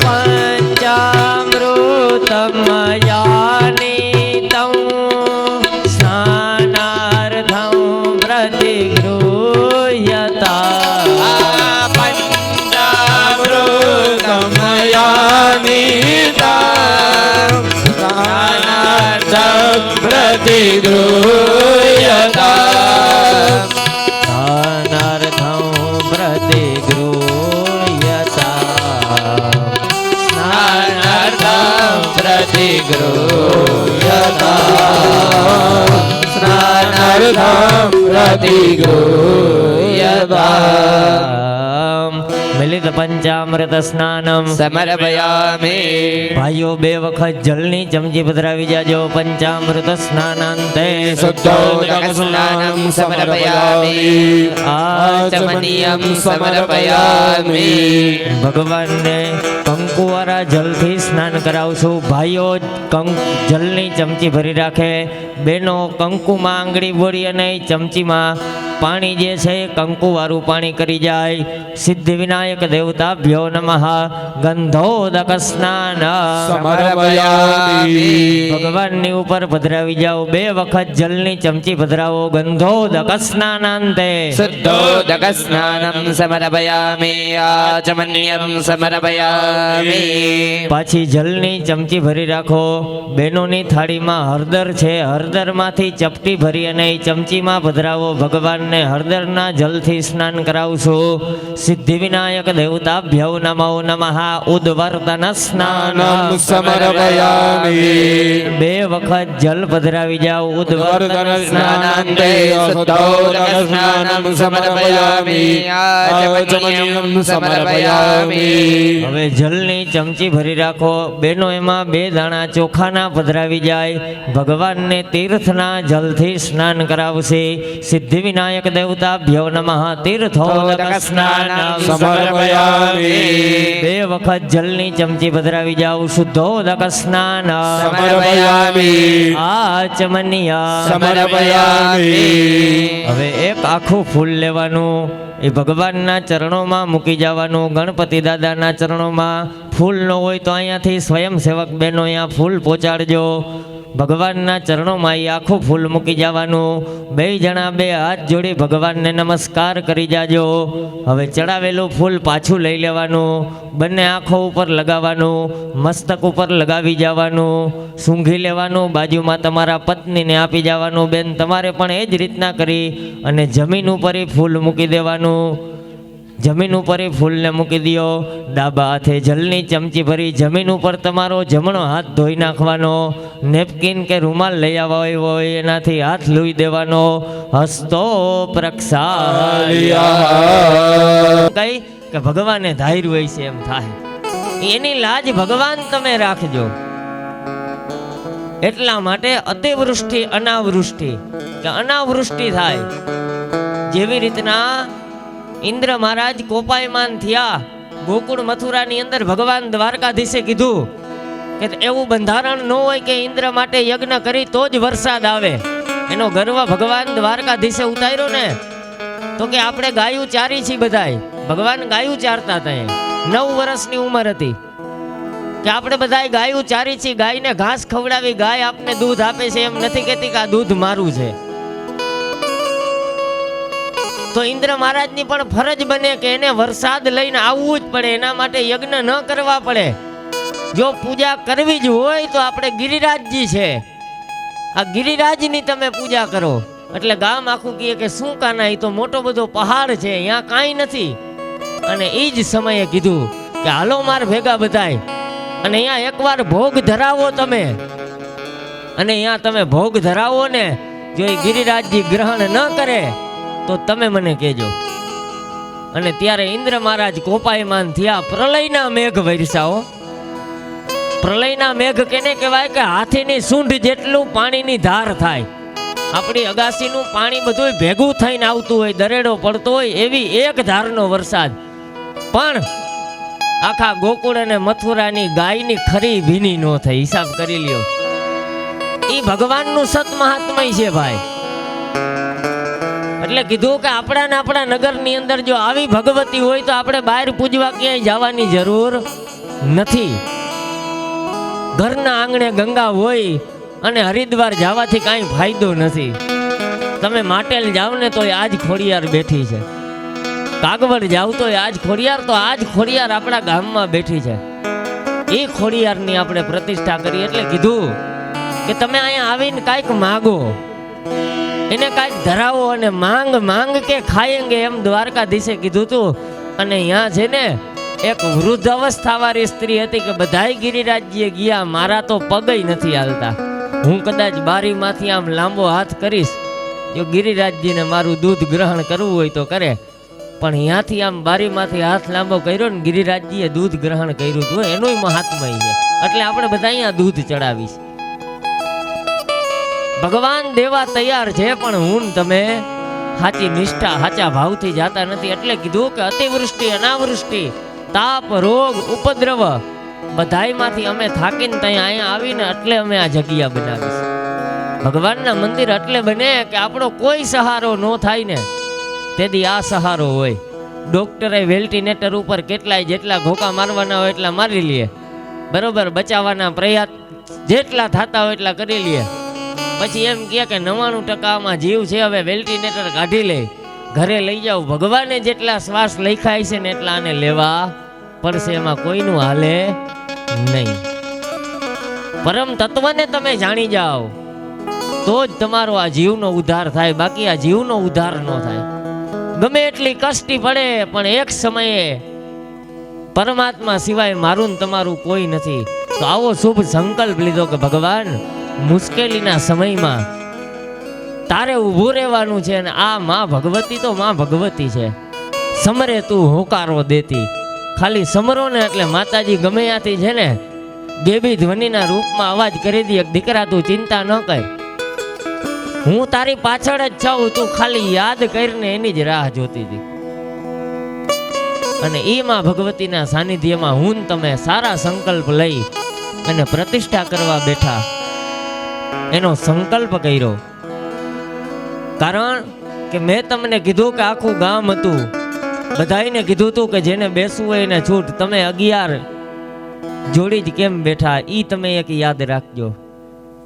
પંચામૃતમયાનીतं સ્નાનાર્થં પ્રતિગૃહ્યતા. પંચામૃતમયાનિતા સ્નાનાર્થં પ્રતિગૃહ્યતા. સ્નાનાર્થં પ્રતિગૃહ્યતા. સ્નાનાર્થં પ્રતિગૃહ્યતા. સ્નાનાર્થં પ્રતિગૃહ્યતા. મિલિત પંચામૃત સ્નાનમ સમર્પયામિ. ભાઈઓ 2 વખત જળની ચમચી પધરાવી જાજો. પંચામૃત સ્નાનાંતે શુદ્ધોદક સ્નાનમ સમર્પયામિ. આચમનીયમ સમર્પયામિ. ભગવાનને કંકુવાળા જલથી સ્નાન કરાવશું. ભાઈઓ જલની ચમચી ભરી રાખે. બેનો કંકુમાં આંગળી બોળી અને ચમચીમાં પાણી જે છે એ કંકુવાળું પાણી કરી જાય. સિદ્ધિ વિનાયક દેવતાભ્યો નમઃ. ગંધોદક સ્નાન સમર્પયામિ. ભગવાનની ઉપર પધરાવી જાઓ. 2 વખત જલની ચમચી પધરાવો. ગંધોદક સ્નાનાંતે શુદ્ધોદક સ્નાનમ સમર્પયામિ. આચમનીયમ સમર્પયામિ. પાછી જલની ચમચી ભરી રાખો. બેનોની થાળીમાં હળદર છે. હળદરમાંથી ચપટી ભરી અને એ ચમચીમાં પધરાવો. ભગવાનને હળદરના જલથી સ્નાન કરાવશું. સિદ્ધિ વિનાયક દેવતાભ્યો નમો નમઃ. ઉદ્વર્તન સ્નાન સમર્પયામિ. 2 વખત જલ પધરાવી જાઓ. ઉદ્વર્તન સ્નાનાંતે શુદ્ધોદક સ્નાનમ સમર્પયામિ. આચમનીયમ સમર્પયામિ. હવે જલ જલની ચમચી ભરી રાખો. બેનો એમાં 2 દાણા ચોખાના પધરાવી જાય. ભગવાનને તીર્થના જલથી સ્નાન કરાવશે. સિદ્ધિ વિનાયક દેવતાભ્યો નમઃ. તીર્થોદક સ્નાનમ સમર્પયામિ. 2 વખત જલની ચમચી પધરાવી જાવ. શુદ્ધોદક સ્નાન સમર્પયામિ. આચમનીય. સમર્પયામિ. હવે એક આખું ફૂલ લેવાનું, એ ભગવાનના ચરણોમાં મૂકી જવાનું. ગણપતિ દાદાના ચરણોમાં ફૂલ ન હોય તો અહીંયાથી સ્વયંસેવક બહેનો અહીંયા ફૂલ પહોંચાડજો. ભગવાનના ચરણોમાં એ આખું ફૂલ મૂકી જવાનું. 2 જણા 2 હાથ જોડી ભગવાનને નમસ્કાર કરી જાજો. હવે ચડાવેલું ફૂલ પાછું લઈ લેવાનું. બંને આંખો ઉપર લગાવવાનું, મસ્તક ઉપર લગાવી જવાનું. સૂંઘી લેવાનું, બાજુમાં તમારા પત્નીને આપી જવાનું. બેન તમારે પણ એ જ રીતના કરી અને જમીન ઉપર એ ફૂલ મૂકી દેવાનું. જમીન ઉપર એ ફૂલને મૂકી દો. ડાબા હાથે જલની ચમચી ભરી જમીન ઉપર તમારો જમણો હાથ ધોઈ નાખવાનો. નેપકિન કે રૂમાલ લઈ આવ્યા હોય એનાથી હાથ લૂઈ દેવાનો. હસ્તો પ્રક્ષાલ્ય. કઈ કે ભગવાને ધાર્યું હોય છે એમ થાય. એની લાજ ભગવાન તમે રાખજો. એટલા માટે અતિવૃષ્ટિ અનાવૃષ્ટિ કે અનાવૃષ્ટિ થાય. જેવી રીતના ઇન્દ્ર મહારાજ કોપાયમાન થયા. ગોકુળ મથુરાની અંદર ભગવાન દ્વારકાધીશે કીધું કે એવું બંધારણ ન હોય કે ઇન્દ્ર માટે યજ્ઞ કરી તો જ વરસાદ આવે. એનો ગર્વ ભગવાન દ્વારકાધીશે ઉતાર્યો ને. તો કે આપણે ગાયું ચારી છીએ બધાય. ભગવાન ગાયું ચારતા હતા. 9 વર્ષની ઉંમર હતી કે આપણે બધાય ગાયું ચારી છીએ. ગાયને ઘાસ ખવડાવી ગાય આપને દૂધ આપે છે. એમ નથી કહેતી કે આ દૂધ મારું છે. તો ઇન્દ્ર મહારાજની પણ ફરજ બને કે એને વરસાદ લઈને આવવું જ પડે. એના માટે યજ્ઞ ન કરવા પડે. જો પૂજા કરવી જ હોય તો આપણે ગિરિરાજજી છે, આ ગિરિરાજની તમે પૂજા કરો. એટલે ગામ આખું કહે કે શું કાના, એ તો મોટો બધો પહાડ છે, અહીંયા કાંઈ નથી. અને એ જ સમયે કીધું કે હાલો માર ભેગા બધાય અને અહીંયા એકવાર ભોગ ધરાવો તમે. અને અહીંયા તમે ભોગ ધરાવો ને, જો એ ગિરિરાજજી ગ્રહણ ન કરે તો તમે મને કહેજો. અને ત્યારે ઇન્દ્ર મહારાજ કોપાયમાન થયા. પ્રલયના મેઘ વરસાવો. પ્રલયના મેઘ કેને કહેવાય કે હાથીની સૂંઢ જેટલું પાણીની ધાર થાય. આપણી અગાસીનું પાણી બધું ભેગું થઈને આવતું હોય, દરેડો પડતો હોય, એવી એક ધારનો વરસાદ. પણ આખા ગોકુળ અને મથુરાની ગાયની ખરી ભીની ન થઈ. હિસાબ કરી લ્યો. એ ભગવાનનું સત મહાત્મય છે ભાઈ. એટલે કીધું કે આપણા નગરની અંદર જો આવી ભગવતી હોય તો આપણે બહાર પૂજવા ક્યાંય જવાની જરૂર નથી. ઘરના આંગણે ગંગા હોય અને હરિદ્વાર જવાથી કાંઈ ફાયદો નથી. તમે માટેલ જાવ ને તો આજ ખોડિયાર બેઠી છે. કાગવડ જાવ તો આજ ખોડિયાર, તો આજ ખોડિયાર આપણા ગામમાં બેઠી છે. એ ખોડિયારની આપણે પ્રતિષ્ઠા કરી. એટલે કીધું કે તમે અહીંયા આવીને કાંઈક માગો, એને કાંઈક ધરાવો અને માંગ કે ખાયેંગે, એમ દ્વારકાધીશે કીધું હતું. અને અહીંયા છે ને એક વૃદ્ધ અવસ્થાવાળી સ્ત્રી હતી કે બધાય ગિરિરાજજીએ ગયા, મારા તો પગય નથી હાલતા. હું કદાચ બારીમાંથી આમ લાંબો હાથ કરીશ, જો ગિરિરાજજીને મારું દૂધ ગ્રહણ કરવું હોય તો કરે. પણ અહીંયાથી આમ બારીમાંથી હાથ લાંબો કર્યો ને, ગિરિરાજજીએ દૂધ ગ્રહણ કર્યું હતું. એનું મહાત્મય છે. એટલે આપણે બધા અહીંયા દૂધ ચડાવીશ. ભગવાન દેવા તૈયાર છે, પણ હું તમે સાચી નિષ્ઠા સાચા ભાવથી જાતા નથી. એટલે કીધું કે અતિવૃષ્ટિ અનાવૃષ્ટિ, તાપ, રોગ, ઉપદ્રવ બધાયમાંથી અમે થાકીને ત્યાં અહીંયા આવીને એટલે અમે આ જગ્યા બનાવીશ. ભગવાનના મંદિર એટલે બને કે આપણો કોઈ સહારો ન થાય ને તેથી આ સહારો હોય. ડોક્ટરે વેન્ટિલેટર ઉપર કેટલાય જેટલા ઘોકા મારવાના હોય એટલા મારી લે, બરોબર. બચાવવાના પ્રયાસ જેટલા થતા હોય એટલા કરી લે. પછી એમ કહે કે 99% જીવ છે, હવે વેન્ટિલેટર કાઢી લે, ઘરે લઈ જાઓ. ભગવાને જેટલા શ્વાસ લખાય છે ને એટલા આને લેવા પડશે. એમાં કોઈનું હાલે નહીં. પરમ તત્વને તમે જાણી જાઓ તો જ તમારો આ જીવનો ઉદ્ધાર થાય, બાકી આ જીવનો ઉદ્ધાર ન થાય. ગમે એટલી કષ્ટી પડે પણ એક સમયે પરમાત્મા સિવાય મારું ને તમારું કોઈ નથી. તો આવો શુભ સંકલ્પ લીધો કે ભગવાન મુશ્કેલીના સમયમાં તારે ઊભું રહેવાનું છે. અને આ માં ભગવતી તો માં ભગવતી છે. સમરે તું હોકારો દેતી, ખાલી સમરો ને એટલે માતાજી ગમે ત્યાંથી છે ને દેવી ધ્વનિના રૂપમાં અવાજ કરી દે, દીકરા તું ચિંતા ન કર, હું તારી પાછળ જ છું, તું ખાલી યાદ કરીને એની જ રાહ જોતી હતી. અને એ માં ભગવતીના સાનિધ્યમાં હું ને તમે સારા સંકલ્પ લઈ અને પ્રતિષ્ઠા કરવા બેઠા, એનો સંકલ્પ કર્યો. કારણ કે મેં તમને કીધું કે આખું ગામ હતું, બધાઈને કીધું હતું કે જેને બેસવું હોય એને છૂટ, તમે 11 જોડી જ કેમ બેઠા ઈ તમે એક યાદ રાખજો.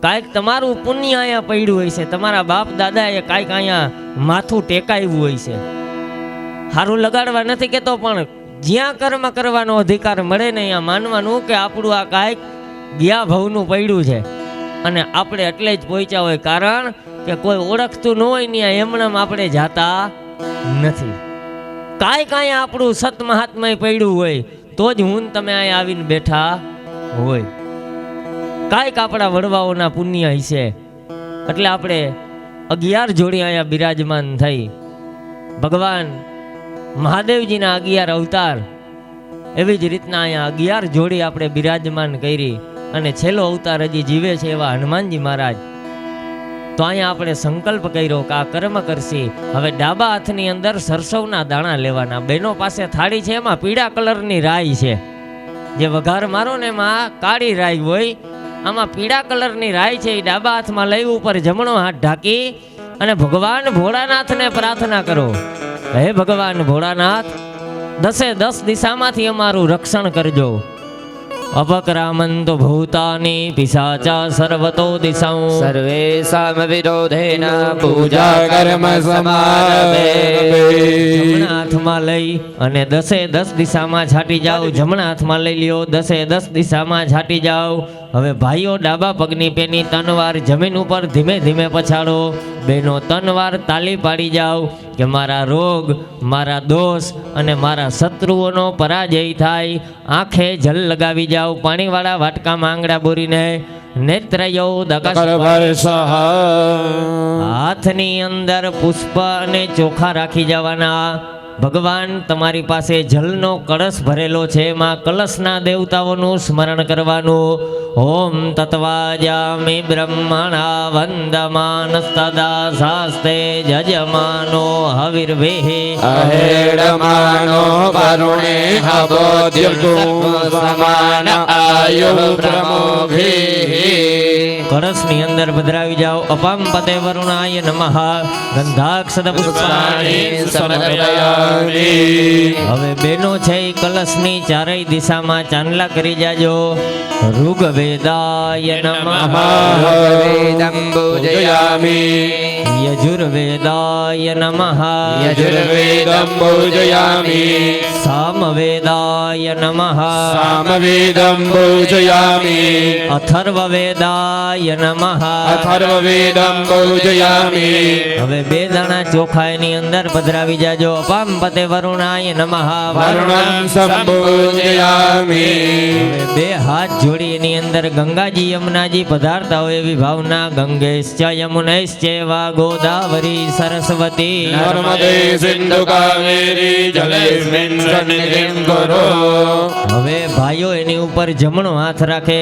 કાંઈક તમારું પુણ્ય અહીંયા પડ્યું હોય છે, તમારા બાપ દાદાએ કાંઈક અહીંયા માથું ટેકાવ્યું હોય છે. સારું લગાડવા નથી કહેતો, પણ જ્યાં કર્મ કરવાનો અધિકાર મળે ને અહીંયા માનવાનું કે આપણું આ કાંઈક ગયા ભવનું પડ્યું છે અને આપણે એટલે જ પહોંચ્યા હોય. કારણ કે કોઈ ઓળખતું ન હોય ત્યાં એમનેમ આપણે જાતા નથી. કાંઈક અહીંયા આપણું સત મહાત્મય પડ્યું હોય તો જ હું તમે અહીંયા આવીને બેઠા હોય. કાંઈક આપણા વડવાઓના પુણ્ય હશે એટલે આપણે 11 જોડી અહીંયા બિરાજમાન થઈ. ભગવાન મહાદેવજીના 11 અવતાર, એવી જ રીતના અહીંયા 11 જોડી આપણે બિરાજમાન કરી અને છેલ્લો અવતાર હજી જીવે છે એવા હનુમાનજી મહારાજ. તો અહીંયા આપણે સંકલ્પ કર્યો કે આ કર્મ કરશી. હવે ડાબા હાથની અંદર સરસવના દાણા લેવાના. બહેનો પાસે થાળી છે, એમાં પીળા કલરની રાઈ છે. જે વઘાર મારો ને એમાં કાળી રાઈ હોય, આમાં પીળા કલરની રાઈ છે. એ ડાબા હાથમાં લઈ ઉપર જમણો હાથ ઢાંકી અને ભગવાન ભોળાનાથને પ્રાર્થના કરો, હે ભગવાન ભોળાનાથ, 10 દિશામાંથી અમારું રક્ષણ કરજો. અપક્રામંતો ભૂતાની પિશાચા સર્વતો દિશાઓ સર્વેષામ વિરોધેન પૂજા કર્મ સમારભે. જમણા હાથમાં લઈ અને 10 દિશામાં છાટી જાઓ. જમણા હાથમાં લઈ લ્યો, 10 દિશામાં છાટી જાઓ. હવે ભાઈઓ ડાબા પગની પેની 3 વાર જમીન ઉપર ધીમે ધીમે પછાડો. બહેનો 3 વાર તાલી પાડી જાઓ કે મારા રોગ, મારા દોષ અને મારા શત્રુઓનો પરાજય થાય. આંખે જલ લગાવી જાઓ, પાણીવાળા વાટકામાં આંગળા બોરીને. નેત્રયો હાથની અંદર પુષ્પ અને ચોખા રાખી જવાના. ભગવાન તમારી પાસે જલનો કળશ ભરેલો છે, એમાં કળશના દેવતાઓનું સ્મરણ કરવાનું. ઓમ તત્વાજામિ બ્રહ્મણા વંદમાનસ્તદા શાસ્તે જજમાનો હવિર્વેહે અહેડમાનો વરુણે હબોદ્યુગું સમાન આયુ પ્રમોઘી. કળશની અંદર પધરાવી જાઓ. અપામ પતે વરુણાય નમઃ ગંધાક્ષત પુષ્પાણી સમર્પયામિ. હવે બેનો છે એ કલશની ચારેય દિશામાં ચાંદલા કરી જાજો. ઋગ્વેદાય નમઃ વેદં પૂજયામિ યજુર્વેદાય નમઃ યજુર્વેદં પૂજયામિ સામવેદાય નમઃ સામવેદં પૂજયામિ અથર્વવેદાય નમઃ અથર્વવેદં પૂજયામિ. હવે 2 દાણા ચોખા એની અંદર પધરાવી જાજો. અપામ પતે વરુણાય નમઃ વરુણં સંપૂજયામિ. હવે 2 હાથ જોડી એની અંદર ગંગાજી યમુનાજી પધારતા હોય એવી ભાવના. ગંગેશ્ચ યમુનૈશ્ચૈવા ગોદાવરી સરસ્વતી નર્મદે સિંધુ કાવેરી જલેસ્મિન સન્નિધિં કુરુ. હવે ભાઈઓ એની ઉપર જમણો હાથ રાખે.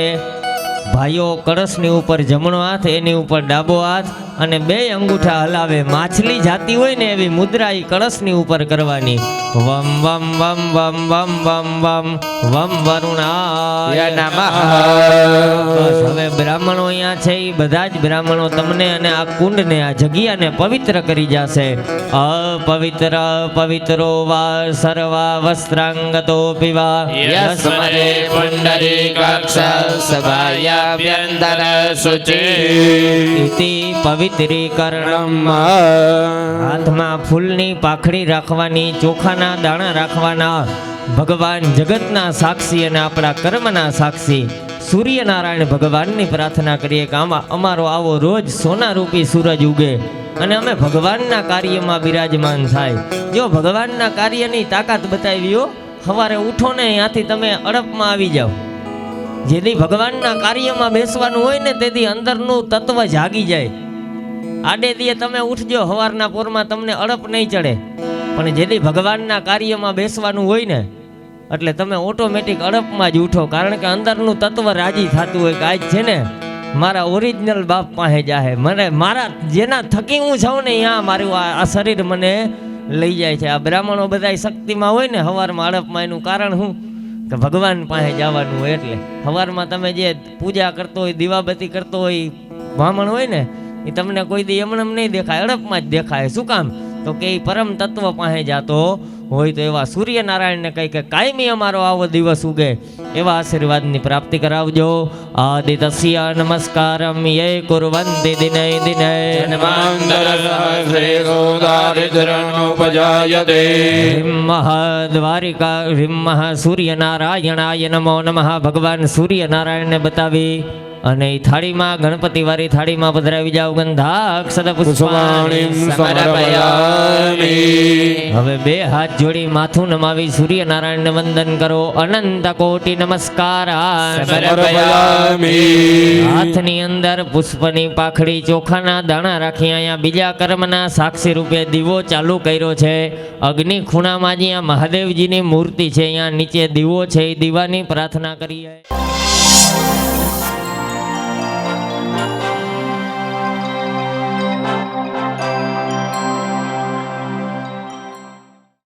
ભાઈઓ કળશની ઉપર જમણો હાથ, એની ઉપર ડાબો હાથ અને 2 અંગૂઠા હલાવે. માછલી જાતી હોય ને એવી મુદ્રા એ કળશની ઉપર કરવાની. વમ વમ વમ વમ વમ વમ વમ વમ વરુણાય નમઃ. બસ હવે બ્રાહ્મણો અહીંયા છે એ બધા જ બ્રાહ્મણો તમને અને આ કુંડને, આ જગ્યાને પવિત્ર કરી જશે. અપવિત્ર પવિત્રો વા સર્વા વસ્ત્રાંગતો પીવા યસ્મરે પુંડરીકાક્ષ સભાયાભ્યંતર શુચિ. ઇતિ પવિત્રીકરણમ. હાથમાં ફૂલની પાખડી રાખવાની, ચોખાના દાણા રાખવાના. ભગવાન જગતના સાક્ષી અને આપણા કર્મના સાક્ષી સૂર્યનારાયણ ભગવાનની પ્રાર્થના કરીએ કે આમાં અમારો આવો રોજ સોનારૂપી સૂરજ ઉગે અને અમે ભગવાનના કાર્યમાં બિરાજમાન થાય. જો ભગવાનના કાર્યની તાકાત બતાવ્યો, સવારે ઉઠો ને ત્યાંથી તમે અડપમાં આવી જાઓ. જેથી ભગવાનના કાર્યમાં બેસવાનું હોય ને તેથી અંદરનું તત્વ જાગી જાય. આડે દીએ તમે ઉઠજો સવારના પોરમાં તમને અડપ નહીં ચડે, પણ જેથી ભગવાનના કાર્યમાં બેસવાનું હોય ને એટલે તમે ઓટોમેટિક અડપમાં જ ઉઠો, કારણ કે અંદરનું તત્વ રાજી થતું હોય કે આજ છે ને મારા ઓરિજિનલ બાપ પાસે જાહે, મને મારા જેના થકી હું છું ને ત્યાં મારું આ શરીર મને લઈ જાય છે. આ બ્રાહ્મણો બધા શક્તિમાં હોય ને સવારમાં અડપમાં, એનું કારણ શું કે ભગવાન પાસે જવાનું હોય. એટલે સવારમાં તમે જે પૂજા કરતો હોય, દીવાબત્તી કરતો હોય બ્રાહ્મણ હોય ને, એ તમને કોઈ દી એમણે નહીં દેખાય, અડપમાં જ દેખાય. શું કામ? તો કે એ પરમ તત્વ પાસે જાતો હોય. તો એવા સૂર્યનારાયણને કહી કે કાયમી અમારો આવો દિવસ ઉગે એવા આશીર્વાદની પ્રાપ્તિ કરાવજો. આદિતસ્ય નમસ્કારમ યે કુર્વન્તિ દિને દિને જન્માંતરસહસ્રેકોદારિદ્રણોપજાયતે. દ્વારિકા હ્રીમ સૂર્યનારાયણાય નમો નમઃ. ભગવાન સૂર્યનારાયણને બતાવી અને એ થાળીમાં, ગણપતિ વાળી થાળીમાં પધરાવી જાવ. ગંધાક્ષત પુષ્પાણીમ સમર્પયામિ. હવે બે હાથ જોડી માથું નમાવી સૂર્યનારાયણને વંદન કરો. અનંત કોટી નમસ્કાર સમર્પયામિ. હાથની અંદર પુષ્પની પાખડી, ચોખાના દાણા રાખી અહીંયા બીજા કર્મના સાક્ષી રૂપે દીવો ચાલુ કર્યો છે. અગ્નિ ખૂણામાં જ્યાં મહાદેવજીની મૂર્તિ છે, અહીંયા નીચે દીવો છે, એ દીવાની પ્રાર્થના કરીએ.